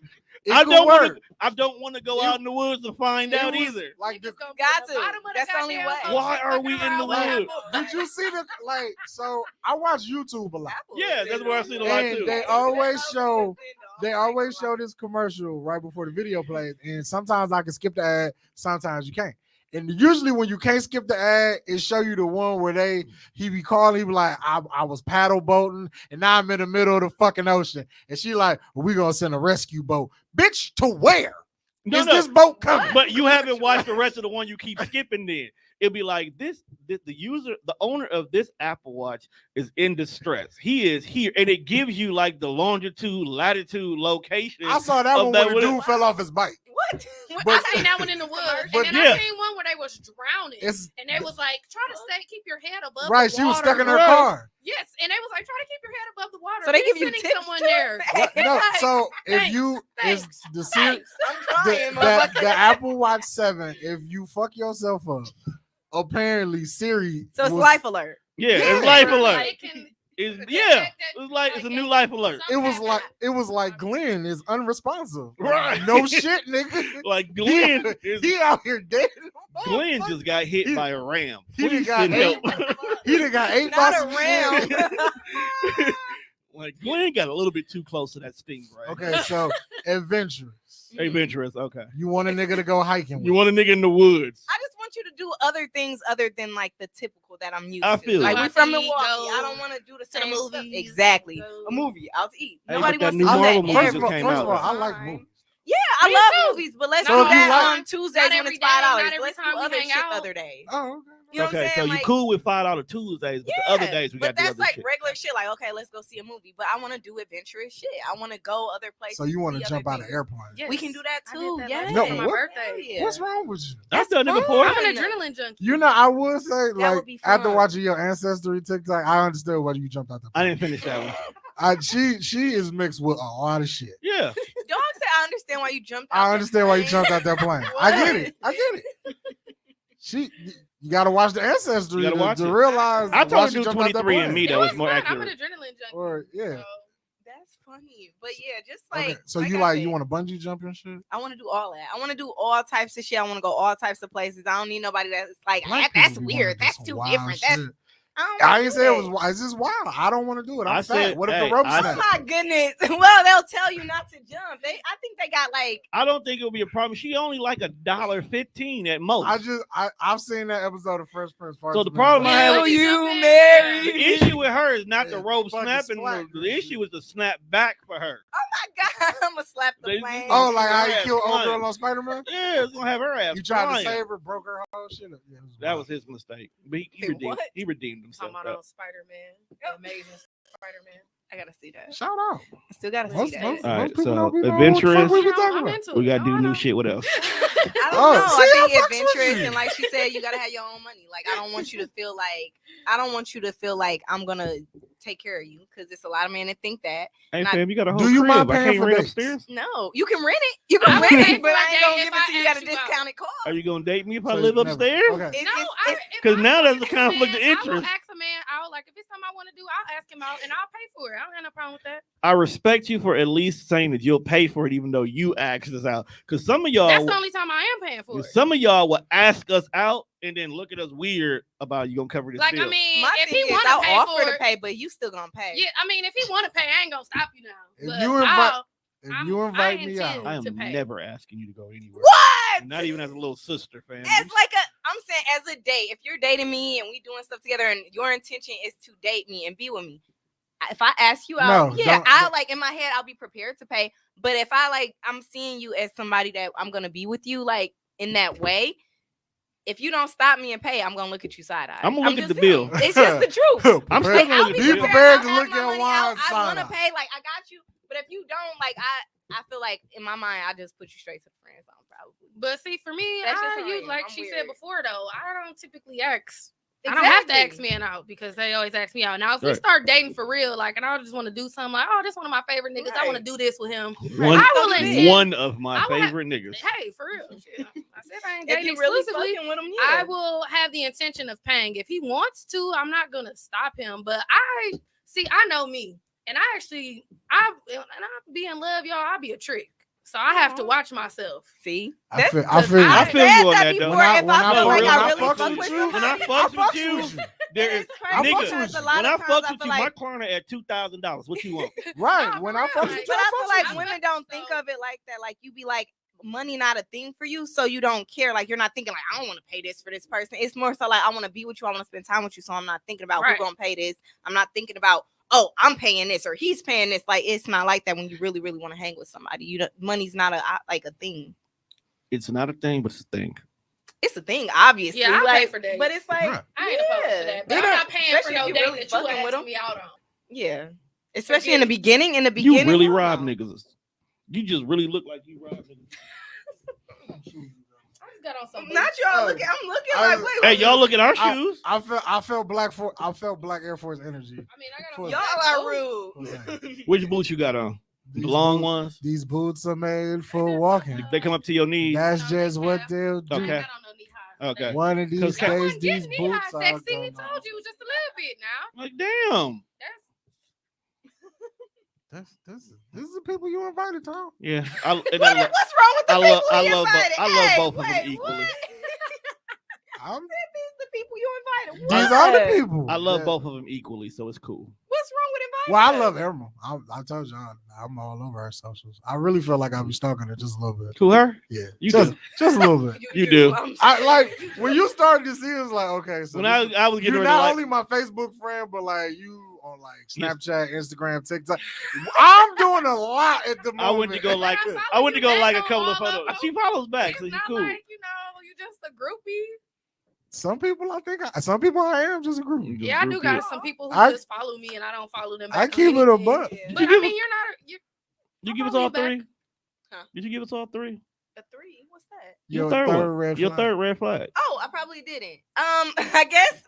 It I could don't want work. to. I don't want to go out in the woods to find It out was either. Like the, Niggas gonna Got put the to. bottom of the That's the only goddamn way. phone Why are fucking we in around the with woods? Apple. did you see the like? So I watch YouTube a lot, Apple Yeah, is that's in where I the see the woods. lot and too. they always show. They always show this commercial right before the video plays, and sometimes I can skip the ad, sometimes you can't. And usually when you can't skip the ad, it show you the one where he be calling, he be like, I was paddle boating and now I'm in the middle of the fucking ocean. And she like, well, we gonna send a rescue boat. Bitch, to where? No, Is no. this boat coming? But you haven't watched the rest of the one you keep skipping. Then it'll be like the owner of this Apple Watch is in distress. He is here, and it gives you like the longitude, latitude, location. I saw that of one that where the one- dude fell off his bike. What? But- I seen that one in the woods, but and then yeah. I seen one where they was drowning, It's and they was like, try to keep your head above right. the She was water. stuck in her Right. car. Yes, and they was like, try to keep your head above the water. So they We're give you sending tips someone too? there. What? No, Like, so if thanks, you is thanks, the series thanks. I'm trying, the motherfucker. Apple Watch 7, if you fuck yourself up, apparently Siri So it's was, life alert. Yeah, Yeah. it's life Like, alert. it can- It's a new life alert. it was like Glenn is unresponsive. Like, Right. no shit, nigga. Like Glenn, He out here dead. Glenn just got hit by a ram. He done Please got send eight. help. He done got ate by Not some a ram. shit. Like Glenn got a little bit too close to that stingray. Okay, so adventurous. Adventurous. Okay. You want a nigga to go hiking with. You want a nigga in the woods? I just want you to do other things other than like the typical that I'm used I to. feel Like you. we from Go out to Milwaukee. eat, I don't want to do the to the same stuff. movies, Exactly. go- A movie out to eat. Hey, Nobody but that wants new to do Marvel that movie every just came first out. of all, I like time. movies. Yeah, I Me love too. movies, but let's So do if you that like- on Tuesdays Not when every it's day, $5. not every Let's do time we other hang shit out. other days. Oh, okay. You know what I'm Okay, saying? so you Like, cool with $5 Tuesdays, but the other days we got but the that's other like shit. regular shit. Like, okay, let's go see a movie, but I want to do adventurous shit. I want to go other places. So you want to see jump other out of things. airplanes? Yes. We can do that I did too. that Yeah. last No, year for my what? birthday. Yeah. What's wrong with you? I've done it fun. before. I'm an adrenaline junkie. You know, I would say That like would be after fun. watching your ancestry TikTok, I understood why you jumped out the I plane. didn't finish that one. She is mixed with a lot of shit. Yeah. Dog said, I understand why you jumped out. I that understand why you plane." jumped out that plane. I get it. I get it. You got to watch the ancestry You gotta watch to it. realize. I why told her she to do jumped out that 23 and plane. me. It That was was more fun. I'm accurate. an adrenaline junkie. Or yeah. So, that's funny. But yeah, just like Okay. So like you I like said, you want to bungee jump and shit? I want to do all that. I want to do all types of shit. I want to go all types of places. I don't need nobody that's like, Black that's people be wanna weird. do That's some too wild different. That's shit. I don't I wanna ain't do say it that. was wild. It's just wild. I don't want to do it. I'm I fat. said, What if hey, the rope I Oh snaps? my goodness. Well, they'll tell you not to jump. I think they got like I don't think it'll be a problem. She only like $1.15 at most. I've seen that episode of Fresh Prince. So the problem I have Will with you the marry? issue with her is not the Yeah, rope fucking snapping. splat. The issue is the snap back for her. Oh my god, I'm gonna slap the They- plane. Oh, like how Her you ass killed old flying. girl on Spider-Man? Yeah, it's gonna have her ass. You tried flying. to save her, broke her whole shit up. Yeah, That was his mistake. But he Wait, redeemed. what? He redeemed himself. Talking about Spider-Man, the Amazing Spider-Man. I gotta see that. shout out. I still gotta see Most, that. most, All right, most people so don't be knowing adventurous- what the fuck we be I'm talking about. into We it. gotta do I new know. shit. What else? I don't Oh, know. see, I I think fucks with adventurous you. and like she said, you gotta have your own money. Like I don't want you to feel like I'm gonna take care of you because it's a lot of men that think that. Hey Not- fam, you got a whole Do you crib. mind I paying can't for rent dates? upstairs. No, you can rent it. You can I would rent pay it, but for a I ain't date gonna if give it I to you at a asked you out. discounted cost. Are you gonna date me if I So live never- upstairs? Okay. It's- No, it's- if 'cause I'm now going there's a with conflict of man, I will interest. ask a man out. Like if it's something I want to do, I'll ask him out and I'll pay for it. I don't have no problem with that. I respect you for at least saying that you'll pay for it, even though you asked us out. Because some of y'all, That's the only time I am paying for it. some of y'all will ask us out and then look at us weird about you gonna cover this Like bill. I mean, My if thing he is, want to I'll pay offer for to it, pay, but you still gonna pay. yeah. I mean, if he want to pay, I ain't gonna stop you now. If But you invite- I'll- If I'm- you I invite me intend- out, I am to pay. never asking you to go anywhere. What? Not even as a little sister, fam. As like I'm saying, as a date, if you're dating me and we doing stuff together, and your intention is to date me and be with me, if I ask you out, No, yeah, don't- I like in my head I'll be prepared to pay. But if I'm seeing you as somebody that I'm gonna be with you, like in that way, if you don't stop me and pay, I'm gonna look at you side eye. I'm gonna look at just the saying. bill. It's just the truth. I'm still Like, gonna I'll look be at Be the bill. prepared to I'll have look my at money wine out. I side want to eye. pay. Like I got you. But if you don't, like I feel like in my mind, I just put you straight to the friend zone probably. But see, for me, That's just how I you am. like I'm she weird. said before, though, I don't typically ask. I don't have to ask men out because they always ask me out. Now, if we Right. start dating for real, like, and I just want to do something like, oh, this one of my favorite niggas. I want to Right. do this with him. One, I will intend. one of my I will have- favorite niggas. Hey, for real. Shit. I said I ain't If dating you really exclusively. fucking with him, I yeah. will have the intention of paying. If he wants to, I'm not gonna stop him. But I know me, and I be in love, y'all. I be a trick, so I have to watch myself. See, I That's feel because I I feel said you on that that, before. though. When I- If when I I feel fuck- like when I I really fuck fuck with with you- When I somebody, fucks fucks with you, with you. there is it's crazy nigga. because a lot When I of times fucks I with feel you, my like. corner at $2,000. What you want? Right. Nah, When for I real, fuck like- with But you, I I feel fuck like with you. women don't think of it like that. Like you be like, money not a thing for you, so you don't care. Like you're not thinking like, I don't want to pay this for this person. It's more so like I want to be with you. I want to spend time with you. So I'm not thinking about Right. who gonna pay this. I'm not thinking about I'm paying this or he's paying this. Like it's not like that when you really really want to hang with somebody. Money's not a thing. It's not a thing, but it's a thing. It's a thing, obviously. Yeah, I pay like, for dates. but it's like Right. I ain't opposed to yeah. that. But It I'm ain't- not paying for especially no if you date really that you fucking with asked him. me out on. Yeah, especially in the beginning. In the You beginning, really hell rob no. niggas. You just really look like you rob niggas. I just got on some Not boots. y'all looking. I'm looking I- like, wait. Hey, wait, y'all look at our I- shoes. I felt Black Air Force energy. I mean, I got Cool. on Y'all some are boots. rude. Which boots you got on? The These long boots- ones. These boots are made I for got walking. some, They come up to your knees. That's No, just they what have. they'll do. I Okay. got on no knee highs. Okay. One of these Cause- I days, wasn't these getting knee boots high are sexy. gonna. He told you just a little bit now. Like, damn. This is the people you invited, Tom. Yeah. What's wrong with the I people love- I you love bo- invited? I love Hey, both of them wait, equally. what? I'm, These the people you invited. these What? are the people. I love that- both of them equally, so it's cool. What's wrong with inviting? Well, I them? love Emerald. I told you I'm all over her socials. I really feel like I'll be stalking her just a little bit. Who her? Yeah, You just do. just a little bit. You do. I'm I sorry. like when you started to see it, it's like okay, so When this is- I was getting you're ready to not like, only my Facebook friend, but like you on like Yes. Snapchat, Instagram, TikTok. I'm doing a lot at the moment. I went to go like But I I went to go follow you like a back couple on of all of photos. them. She follows back, It's so you not cool. like, you just a groupie. Some people some people I am just a group. You Yeah, I do groupie. got some people who I- just follow me and I don't follow them back. I on keep it a anything. buck. Yeah. But you I give mean, you're not. You I give us follow all you back. three? Huh? Did you give us all three? A 3? What's that? Your Your third one. red Your flag. third red flag. Oh, I probably didn't. I guess.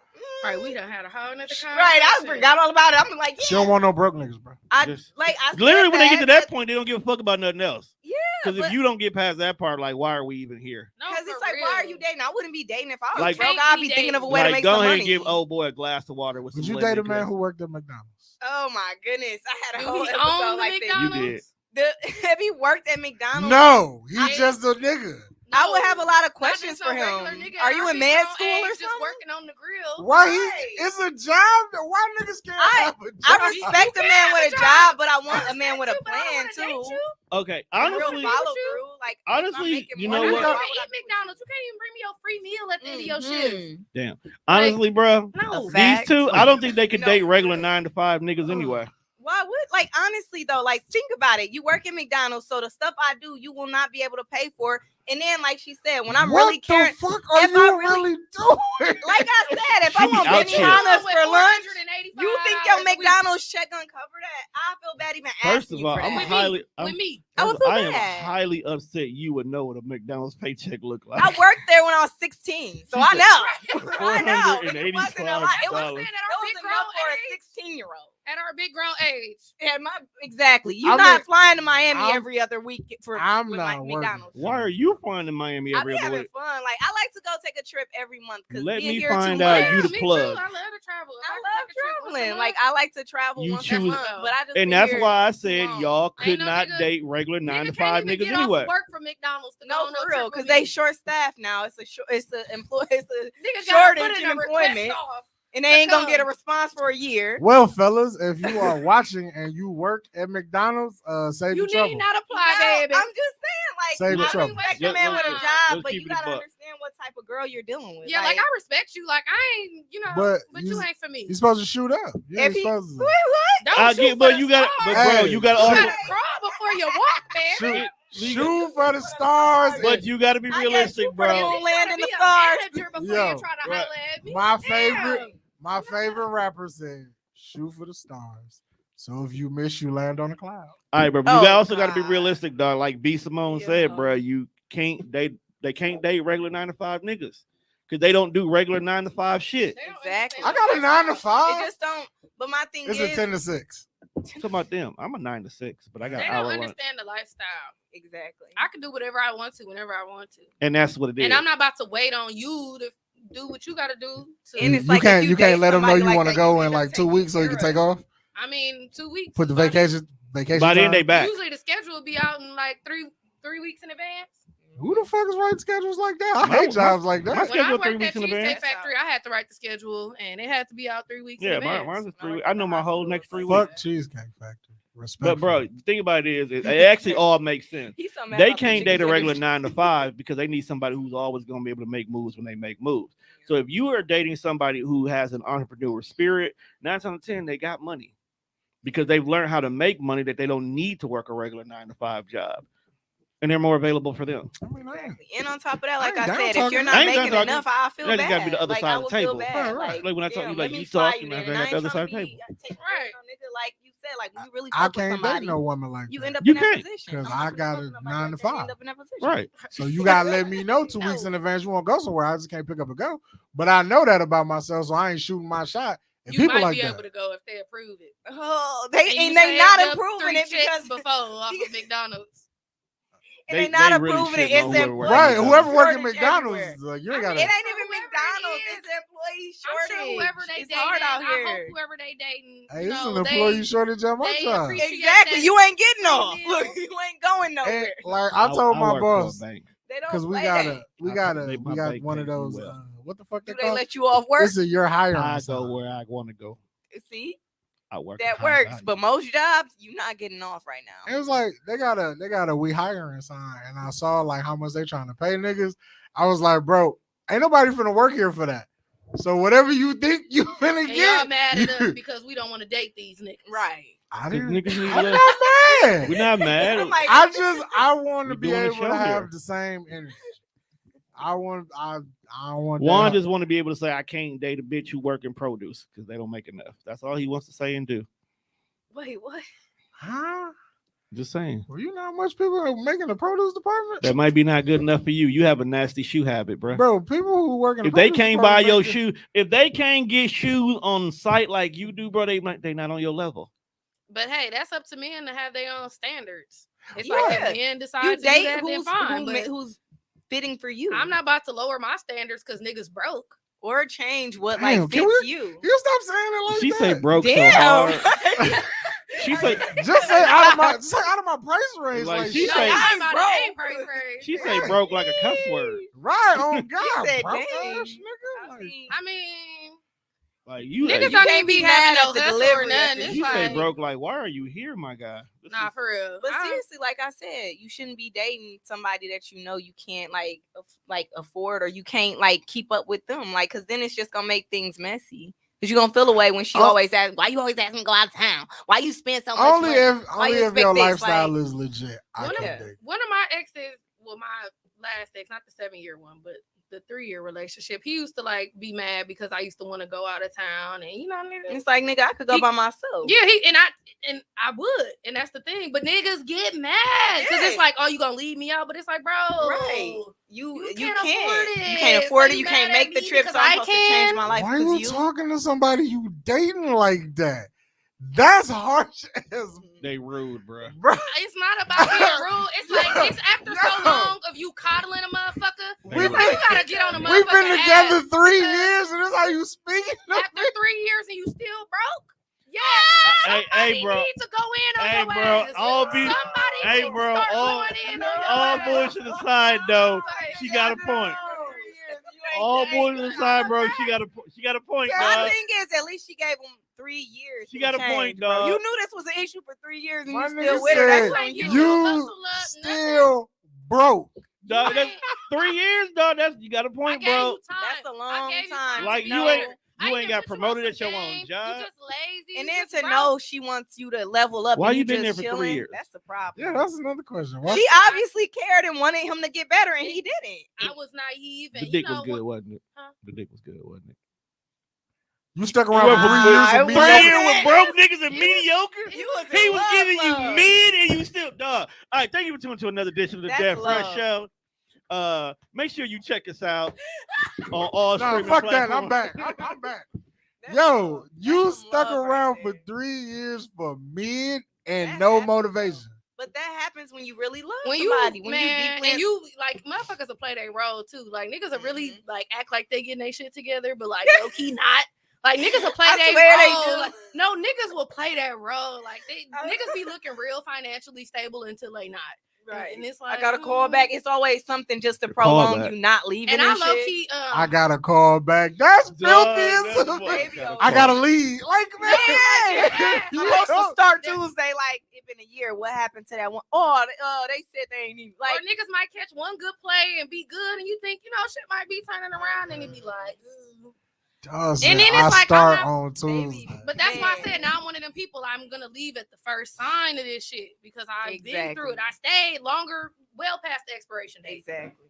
Right, we done had a whole nother conversation. Right, I forgot all about it. I'm like, She yeah. don't want no broke niggas, bro. I Just- said Literally, when they get to that but- point, they don't give a fuck about nothing else. Yeah, Because if but- you don't get past that part, like, why are we even here? No, Because for it's like, real. why are you dating? I wouldn't be dating if I was Like- broke. Can't I'd be be thinking of a dating. way to Like, make go some ahead money. and give old boy a glass of water with Would some you lemon date a man crest. who worked at McDonald's? Oh my goodness, I had a Do whole he episode own the like this. McDonald's? You did. Have he worked at McDonald's? No, he's I- just a nigga. I would have a lot of Not questions just for a regular him. nigga Are at you our in big med grown school or age just something? working on the grill. Why Right. it's a job? Why niggas can't have a job? I respect a man with a job, but I want a man with a you, but I plan wanna date too. you. Okay, A real honestly, follow through. Like if I'm honestly, making you money, know I what? don't why even would I eat do McDonald's. You can't even bring me your free meal at the end of your shift. Mhm. honestly, bro, No. A fact. these two, I don't think they could No. date regular 9 to 5 niggas anyway. Why would like honestly though, like think about it. You work at McDonald's, so the stuff I do, you will not be able to pay for. And then, like she said, when I'm what really caring, the fuck are if you I really- really doing? like I said, if She I be want out Benny here. Hanna's for lunch, $485 you think a your week. McDonald's check gonna cover that? I feel bad even First asking of you all, for I'm that. With highly, me, I'm, with me. I would feel I am bad. highly upset. You would know what a McDonald's paycheck look like. I worked there when I was 16, so I know. I know. It wasn't a lot. It That's was, what I'm saying. At our it big was grown enough for a age. 16-year-old. At our big grown age. Yeah, exactly. You're I not mean, flying to Miami I'm- every other week for I'm with not like working. McDonald's. Why are you flying to Miami I every be other having week? fun. Like I like to go take a trip every month because Let being me here find too out much. you the me plug. Too. I love to travel. If I can love take a trip once a traveling. month, Like I like to travel You once a choose- month, but I just And be that's here why I too said long. y'all could Ain't no not nigga- date regular 9 to nigga 5 can't even niggas get anyway. off work from McDonald's to go No, on for no real, trip because with they me. short staff now. It's a Niggas shortage gotta put in in a request employment. off. and they ain't gonna get a come. response for a year. Well, fellas, if you are watching and you work at McDonald's, save You the trouble. need not apply, No, baby. I'm just saying, like, Save the I trouble. respect a Let's- man with a let's- job, let's but keep you it a gotta buck. understand what type of girl you're dealing with. Yeah, like I respect you. Like I ain't, But but you- you ain't for me. You're supposed to shoot up. You If ain't he- supposed to. what? Don't I shoot get, for but the you got, but stars. bro, Hey, you got You to gotta crawl before you walk, man. Shoot, Shoot for the stars. but you got to be I guess realistic, you pretty bro. on land in Be the a stars. manager before Yo, you try to right. holler at me. My favorite rapper said, "Shoot for the stars." So if you miss, you land on a cloud. All right, bro. But Oh, you also got to be God. realistic, dog. Like B Simone Yeah. said, bro, you can't date They can't date regular 9 to 5 niggas because they don't do regular 9 to 5 shit. They don't Exactly. I understand got a 9 to It 5. just don't. But my thing It's is, a 10 to 6. Talking about them, I'm a 9 to 6, but I got They an don't hour lunch, understand the lifestyle. exactly. I can do whatever I want to whenever I want to. and that's what it is. And I'm not about to wait on you to do what you got to do. And You, it's you like if can't you you can't date let them know somebody you like want to that, you go in end up like 2 taking weeks so you care can of take them. off. I mean, 2 weeks. Put the is fine. vacation. By then time. they back. Usually the schedule will be out in like three weeks in advance. Who the fuck is writing schedules like that? I My- hate jobs like my that. When I schedule 3 worked weeks at in Cheesecake advance. Factory, I had to write the schedule, and it had to be out 3 weeks in Yeah, advance. mine's is 3 When I weeks. worked I at know the my whole hospital, next it's 3 like weeks. Fuck Cheesecake Factory. Respect. But bro, the thing about it is, it actually all makes sense. He's so mad They about the can't date a chicken regular tenders. 9 to 5 because they need somebody who's always going to be able to make moves when they make moves. So if you are dating somebody who has an entrepreneur spirit, 9 out of 10 they got money because they've learned how to make money that they don't need to work a regular 9 to 5 job, and they're more available for them. I mean, Exactly. And on top of that, I like ain't I down said, if talking. you're I not ain't making done talking. enough, I feel That bad. just gotta be the other like side I of the would feel table. bad. Right. Like when I talk, damn, you let like me you fly talking, you I then. got I the ain't other side trying of to the be table. taken Right. from, nigga. Like you said, like when you really I fuck with can't date somebody, no woman like you that. end up You in that can't. position. 'Cause I'm I not got fucking a nobody 9 like to that and 5. end up in that position. Right. So you gotta let me know 2 weeks in advance you won't go somewhere. I just can't pick up and go. But I know that about myself, so I ain't shooting my shot. And You people might like be that. able to go if they approve it. Oh, they you and they saved not up improving 3 it checks because before off of McDonald's. and they not they really approving it. shitting It's on the whoever work employee Right, whoever work at shortage McDonald's, everywhere. like, you ain't I It gotta. ain't even Whoever it McDonald's. is, It's the employee I'm shortage. sure whoever they It's dating, hard out I here. hope whoever they dating, Hey, you it's know, an employee they shortage at my they job. appreciate Exactly. that You ain't getting free off. meal. Look, you ain't going nowhere. And, like I told my work for a boss, bank. They because don't we play got that. we I got make my bank one of pays me those. well. What the fuck Do they they call? let you off work? This is your hiring I sign. go where I want to go. See, I work. that at high works. value. But most jobs, you're not getting off right now. It was like they got a we hiring sign, and I saw like how much they trying to pay niggas. I was like, bro, ain't nobody finna work here for that. So whatever you think you finna And get, y'all mad at us you- because we don't want to date these niggas. Right. I 'Cause didn't. niggas need I'm love. not mad. We're not mad. I'm like, I want We to be doing a able show to have here. the same energy. I don't want Juan that. just want to be able to say, I can't date a bitch who work in produce because they don't make enough. That's all he wants to say and do. wait, what? Huh? Just saying. Well, you know how much people are making the produce department? That might be not good enough for you. You have a nasty shoe habit, bro. Bro, people who work in the If they produce can't buy department your make it- shoe, if they can't get shoes on site like you do, bro, they not on your level. But hey, that's up to men to have their own standards. It's Yeah. like if men decide You to date do that, then fine. But who's fitting for you. I'm not about to lower my standards because niggas broke. Or change what Damn, like can fits we- you. You stop saying it like She that. say broke so Damn. hard. She say Just say out of my price range. Like, Like, she shit. say- I'm about to broke. ain't break range. she say broke like a cuss word. Right on God, said, broke dang. ass nigga. I Like, mean, I mean, Like you, niggas you, don't can't even be be having mad no at the hustle or delivery nothing. after It's you say like, broke like, why are you here, my guy? This nah, is- for real. but I- seriously, like I said, you shouldn't be dating somebody that you know you can't like afford or you can't like keep up with them, like because then it's just gonna make things messy. Because you're gonna feel away when she always asks, why you always asking me to go out of town? Why you spend so much only money? if Why you your expect this? lifestyle Like, is legit. I One of- can date. One of my exes, well, my last ex, not the 7-year one, but the 3-year relationship, he used to like be mad because I used to want to go out of town, and you know, nigga, it's like, nigga, I could go He- by myself. yeah, and I would, and that's the thing. But niggas get mad because Yes. it's like, oh, you gonna leave me out? But it's like, bro, Right. You can't can't. afford it. You can't afford So it. you You mad can't at make the me trip. because So I'm I supposed to change can? my life Why are because you you. talking to somebody you dating like that? That's harsh as They rude, bro. bro. It's not about being rude. It's like No, it's after no. so long of you coddling a motherfucker. We've It's like you gotta get on a motherfucker. We've been together ass 3 because years, and this how you speaking? After 3 years and you still broke? Yeah. Hey, Somebody bro. needs to go in on Hey, your bro. ass. All be- Somebody Hey, needs bro. to start All going in on your all ass. bullshit aside, though, she got a point. All bullshit aside, bro, she got a point, My dog. thing is, at least she gave him 3 years. She to got a change, point, bro. dog. You knew this was an issue for 3 years and My you still nigga with her. That's said on you. you. you Hustle up, still broke. Dog, that's 3 years, dog. That's you got a I point, gave bro. you time. That's a I long gave you time. Like to you know. ain't I you ain't can got put you on promoted some at your game. own job. You just lazy. And you then just to broke. know she wants you to level up. Why and you been just there for 3 chilling, years? That's the problem. Yeah, that's another question. Why- She obviously cared and wanted him to get better, and he didn't. I was naive, and The you dick know was good, what? wasn't it? Huh? The dick was good, wasn't it? You stuck You around went for from 3 years I of was- 3 mediocre. years with broke niggas and He was- mediocre. You was He in was love, giving you love. mid and you still dog. All right, thank you for tuning to another edition of the That's Dead Fresh love. Show. Make sure you check us out on all No, streaming fuck that. platforms. I'm back. I'm back. That's Yo, some- you that's some stuck love right around there. for 3 years for men and That no happens, motivation. But that happens when you really love When somebody. you When man, you deeply and you like motherfuckers will play their role too. Like niggas will really Mhm. like act like they getting their shit together, but like low key not. Like niggas will play I their swear they role. do. Like, no, niggas will play that role. Like I- niggas be looking real financially stable until they not. Right. And it's I like got a call back. It's always something just to The prolong callback. you not leaving. And I and low shit. key I got a call back. That's filthy as That's hell. what- Baby, I gotta leave. Like, man. Yeah. You I'm supposed know? to start Tuesday. Like, it been a year. What happened to that one? Oh, they said they ain't even or like. niggas might catch one good play and be good, and you think shit might be turning around, and it be like. "Ooh." Dawg And then said, it's I like, start I'm not- on Tuesday. Baby. But that's why I Man. said now I'm one of them people. I'm gonna leave at the first sign of this shit because I've been through it. Exactly. I stayed longer, well past the expiration date. Exactly.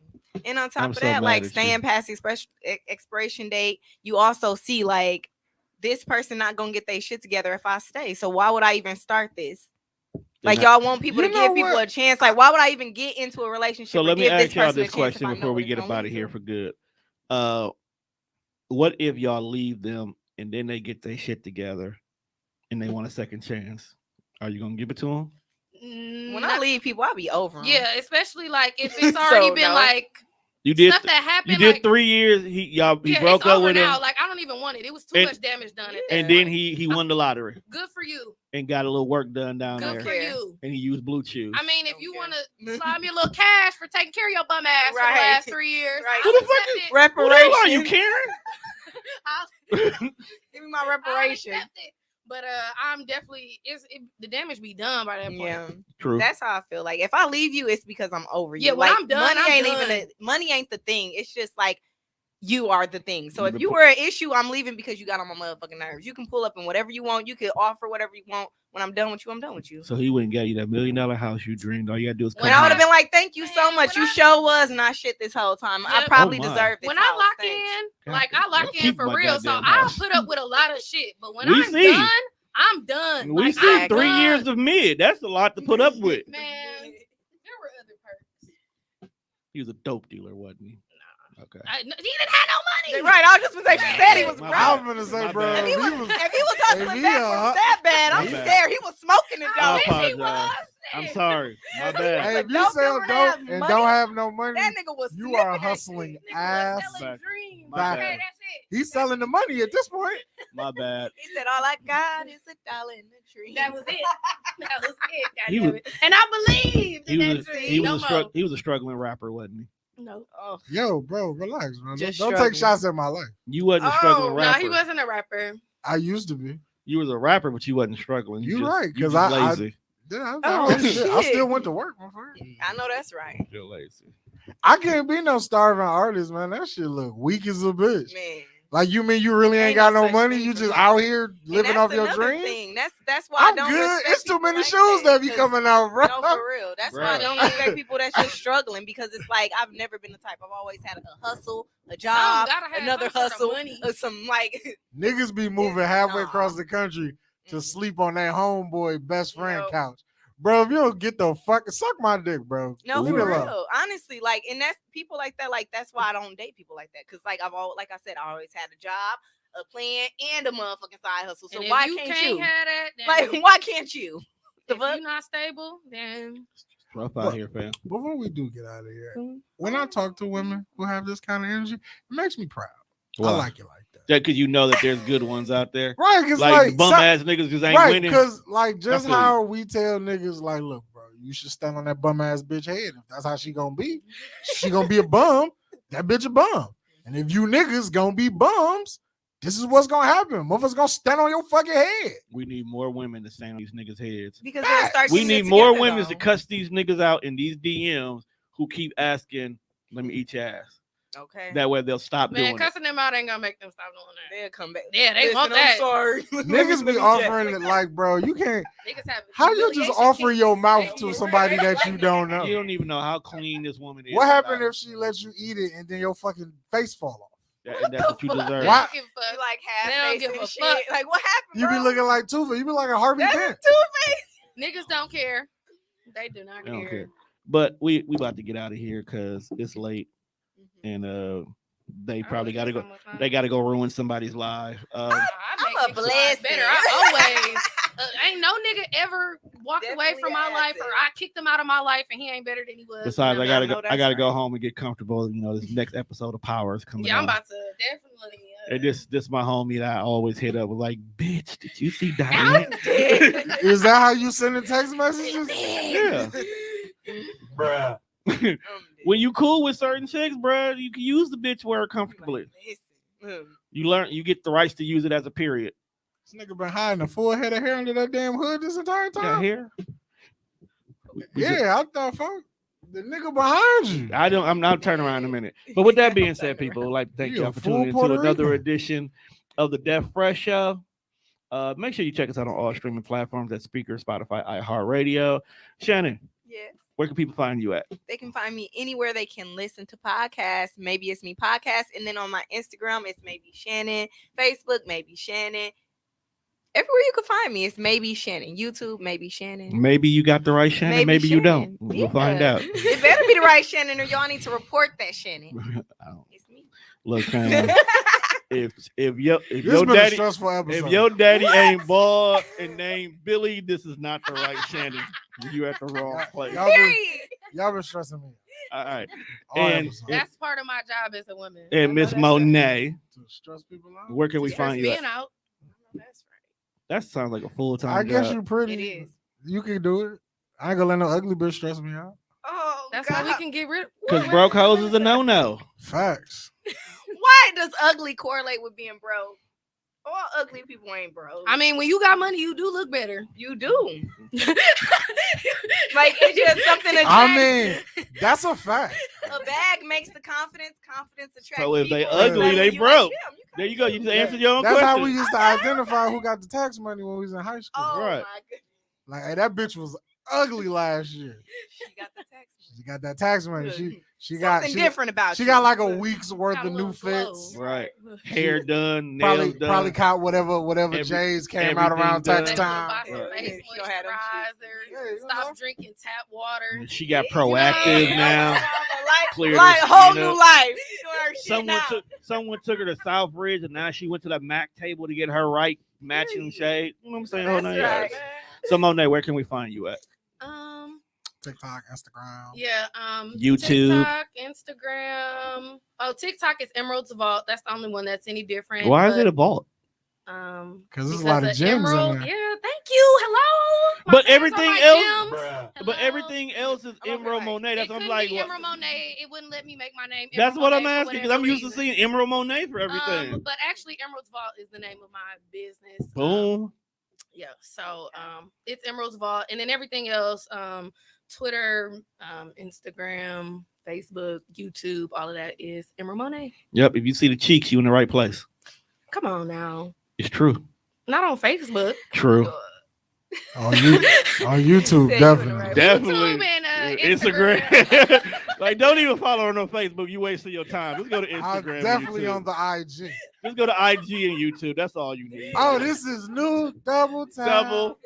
And on top I'm of so that, mad like at you. staying past the expiration date, you also see like this person not gonna get their shit together if I stay. So why would I even start this? Like not- y'all want people You to know give people what? a chance. Like why would I even get into a relationship? So or let me give ask y'all person a this chance if question I know before we what get it's up gonna out of lead here to? for good. What if y'all leave them and then they get their shit together and they want a second chance? Are you gonna give it to them? When I leave people, I'll be over 'em. Yeah, especially like if it's already So, been no. like You did. stuff that happened. You did like, 3 years. He broke it's up over with him, now. Like I don't even want it. It was too And- much damage done. At that and then point. he won the lottery Good for you. and got a little work done down Good there, for you. and he used Blue Chews. I mean, if Don't you care. want to slide me a little cash for taking care of your bum ass for the Right. last 3 years, Right. I'll Who the fuck accept is- it. Who the hell Reparations. are you, Karen? I'll- Give me my I'll reparations. accept it. But I'm definitely the damage be done by that point. Yeah. True. That's how I feel. Like if I leave you, it's because I'm over you. Yeah, when like I'm done, money I'm ain't done. even money ain't the thing. It's just like you are the thing. So You if can you put- were an issue, I'm leaving because you got on my motherfucking nerves. You can pull up and whatever you want. You can offer whatever you want. When I'm done with you, I'm done with you. So he wouldn't get you that $1 million house you dreamed. All you gotta do is come When And I I- would here. have been like, "Thank you so Man, much. when You I- sure was not shit this whole time. I Yep. probably Oh, my. deserve this." When house. I lock Thanks. in, like I lock in Keep for my real. So goddamn I'll house. put up with a lot of shit. But when We I'm see. done, I'm done. We Like, see I'm 3 done. years of mid. That's a lot to put up with. Man, there were other perks. He was a dope dealer, wasn't he? Okay. He didn't have no money. Right, I was just gonna say she said he was My broke. I bad. was gonna say, My bro, bad. If he was if hustling he, backwards that bad, My I'm bad. scared. He was smoking and I I dope. wish he apologize. was. I'm sorry. My If bad. hey, if you Dope sell dealer dope have and money. don't have no money, That nigga was you sniffing are that hustling shit. Nigga ass. was selling back. dreams. My Okay, bad. that's it. He's selling the money at this point. My bad. He said, "All I got is $1 in the tree." That was it. That was it. He goddamn was- it. And I believed in He that was dream. he no was more. he was a struggling rapper, wasn't he? No. Oh, Yo, bro, relax, man. Just Don't struggling. take shots at my life. You wasn't a Oh, struggling no, No, rapper. he wasn't a rapper. I used to be. You was a rapper, but you wasn't struggling. You just- right, you 'cause just I- lazy. Yeah, Oh, I shit. still went to work, my friend. I know that's right, You're lazy. I can't be no starving artist, man. That shit look weak as a bitch. man. Like you mean you really ain't Ain't got no no such money? thing You for just me. out here And living that's off your another dreams? thing. That's why I I'm don't good. respect It's too people many like shoes that be 'cause- coming out, bro. No, for real. That's why I Bruh. don't respect people that's just struggling because it's like I've never been the type. I've always had a hustle, a Some job, gotta have another some sort of hustle, money. some like. Niggas be moving halfway Nah. across the country to sleep on that homeboy best friend No. couch. Bro, if you don't get the fuck, suck my dick, bro. No, Leave for me alone. real. Honestly, like, and that's people like that. Like, that's why I don't date people like that. Cause like like I said, I always had a job, a plan, and a motherfucking side hustle. So And if why you can't you? have that, then Like, why can't you? The if fuck? you're not stable, then Rough What? out here, fam. Before we do get out of here, when I talk to women who have this kind of energy, it makes me proud. Why? I like it like that. That because you know that there's good ones out there. Right, because Like, bum ass niggas just ain't right, winning. because like just feel you. how we tell niggas, like, look, bro, you should stand on that bum ass bitch head. If that's how she gonna be, she gonna be a bum. That bitch a bum. And if you niggas gonna be bums, this is what's gonna happen. Motherfuckers gonna stand on your fucking head. We need more women to stand on these niggas' heads. Because they'll start We getting need it more together, women though. to cuss these niggas out in these DMs who keep asking, "Let me eat your ass." Okay. That way they'll stop man, doing it. cussing them out ain't gonna make them stop doing that. They'll come back. Yeah, they Listen, want I'm that. sorry. Niggas be offering it like, bro, you can't. Niggas have How you just humiliation offer kits. your mouth to somebody that you don't know? You don't even know how clean this woman is. What happened if she lets you eat it and then your fucking face fall off? And that's what you Fuck, deserve. they Why- don't give a fuck. You like half They don't face give and a shit. fuck. Like, what happened? You be bro? looking like Tufa. You be like a Harvey That's Dent. Two-Face. Niggas don't care. They do not They don't care. But we about to get out of here because it's late, Mhm. and they probably Oh, got to it's go. almost time. They got to go ruin somebody's life. I I'm make a niggas' lives better. blessing. I always ain't no nigga ever walked away Definitely from my an life, or asset. I kicked him out of my life, and he ain't better than he was. Besides, when I was gotta know go. that's I gotta go right. home and get comfortable. This next episode of Power is coming. Yeah, I'm on. about to definitely. And this my homie that I always hit up with like, bitch, did you see I'm Diane? dead. Is that how you sending text messages? Yeah. Bruh. I'm dead. When you cool with certain chicks, bro, you can use the bitch word comfortably. Listen. You get the rights to use it as a period. This nigga been hiding a full head of hair under that damn hood this entire Got time. hair? Yeah, I thought, fuck, the nigga behind you. I'm not turning around in a minute. But with that being said, Turn people, I'd like to thank You y'all a for full tuning into Puerto another Rican. edition of the Death Fresh Show. Make sure you check us out on all streaming platforms at Speaker, Spotify, iHeartRadio. Shannon, Yes. where can people find you at? They can find me anywhere they can listen to podcasts. Maybe it's me podcast. And then on my Instagram, it's maybe Shannon. Facebook, maybe Shannon. Everywhere you can find me, it's maybe Shannon. YouTube, maybe Shannon. Maybe you got the right Shannon, maybe you don't. Shannon. We'll find Yeah. out. It better be the right Shannon, or y'all need to report that Shannon. I don't- It's me. Look, fam, if your This your been a daddy stressful episode. if your daddy What? ain't bald and named Billy, this is not the right Shannon. You at the wrong place. Y'all been, Period. y'all been stressing me. All right. All And- episodes. That's part of my job as a woman. And Miss Monet, To stress people out. where can we Stress find you being at? out. That's That sounds like a full-time I guess job. you right. pretty. It is. You can do it. I ain't gonna let no ugly bitch stress me out. Oh, That's God. how we can get rid of. Because broke hoes is a no-no. Facts. Why does ugly correlate with being broke? All ugly people ain't broke. I mean, when you got money, you do look better. you do. Like, it's just something attracts. I mean, that's a fact. A bag makes the confidence. Confidence attracts. So if they people. ugly, Like, they when you broke. them, you There can't you go. You do just it. answered your own That's question. how we used to identify who got the tax money when we was in high school. Oh Right. my goodness. Like, hey, that bitch was ugly last year. She got the text. She got that tax money. She got Something different about she you. got like a week's worth Got a of new little glow. fits. Right. Hair done, nails done. Probably caught whatever Every- J's came out everything around tax done. time. Buy some Right. face She'll have them moisturizer. Yeah, you Stop know. drinking tap water. She got proactive now. Cleared Like her whole skin new up. life. She doing her shit Someone took her to Southbridge, and now she went to the Mac table to get her right matching shade. You know what I'm saying? Whole That's nine right. yards. So Monet, where can we find you at? TikTok, Instagram. Yeah. YouTube. TikTok, Instagram. Oh, TikTok is Emerald's Vault. That's the only one that's any different. Why is but, it a vault? Because there's a lot of gems in Emerald. there. Yeah, thank you. Hello. My But fans are everything my else- gems. Bruh. But Hello. everything else is I'm Emerald okay. Monet. It That's what I'm couldn't like. be What? Emerald Monet. It wouldn't let me make my name. That's Emerald what I'm Monet for asking because I'm whatever used to reason. seeing Emerald Monet for everything. But actually, Emerald's Vault is the name of my business. Boom. Yeah. So it's Emerald's Vault, and then everything else, Twitter, Instagram, Facebook, YouTube, all of that is Emerald Monet. Yep. If you see the cheeks, you in the right place. Come on now. It's true. Not on Facebook. True. On YouTube, Said you in the definitely. right Definitely. YouTube and Instagram. Instagram. Like, don't even follow her on Facebook. You wasting your time. Let's go to I'm Instagram. and definitely YouTube. on the IG. Let's go to IG and YouTube. That's all you need. Oh, this is new double time. Double.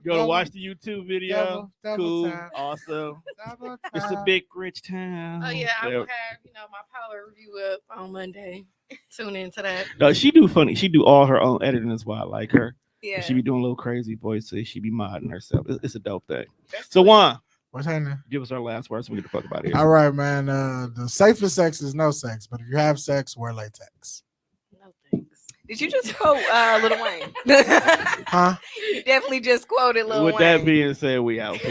Go to Double- watch the YouTube video. double Cool. time. Awesome. Double It's a time. big rich town. Oh yeah, I There- will have my power review up on Monday. Tune into that. No, she do funny. She do all her own editing. That's why I like her. Yeah. She be doing little crazy voices. She be modding herself. It's a dope thing. That's So Juan, What's happening? give us our last words so we get the fuck about here. All right, man. The safest sex is no sex, but if you have sex, wear latex. No thanks. Did you just quote Lil Wayne? Huh? You definitely just quoted Lil With Wayne. that being said, we out.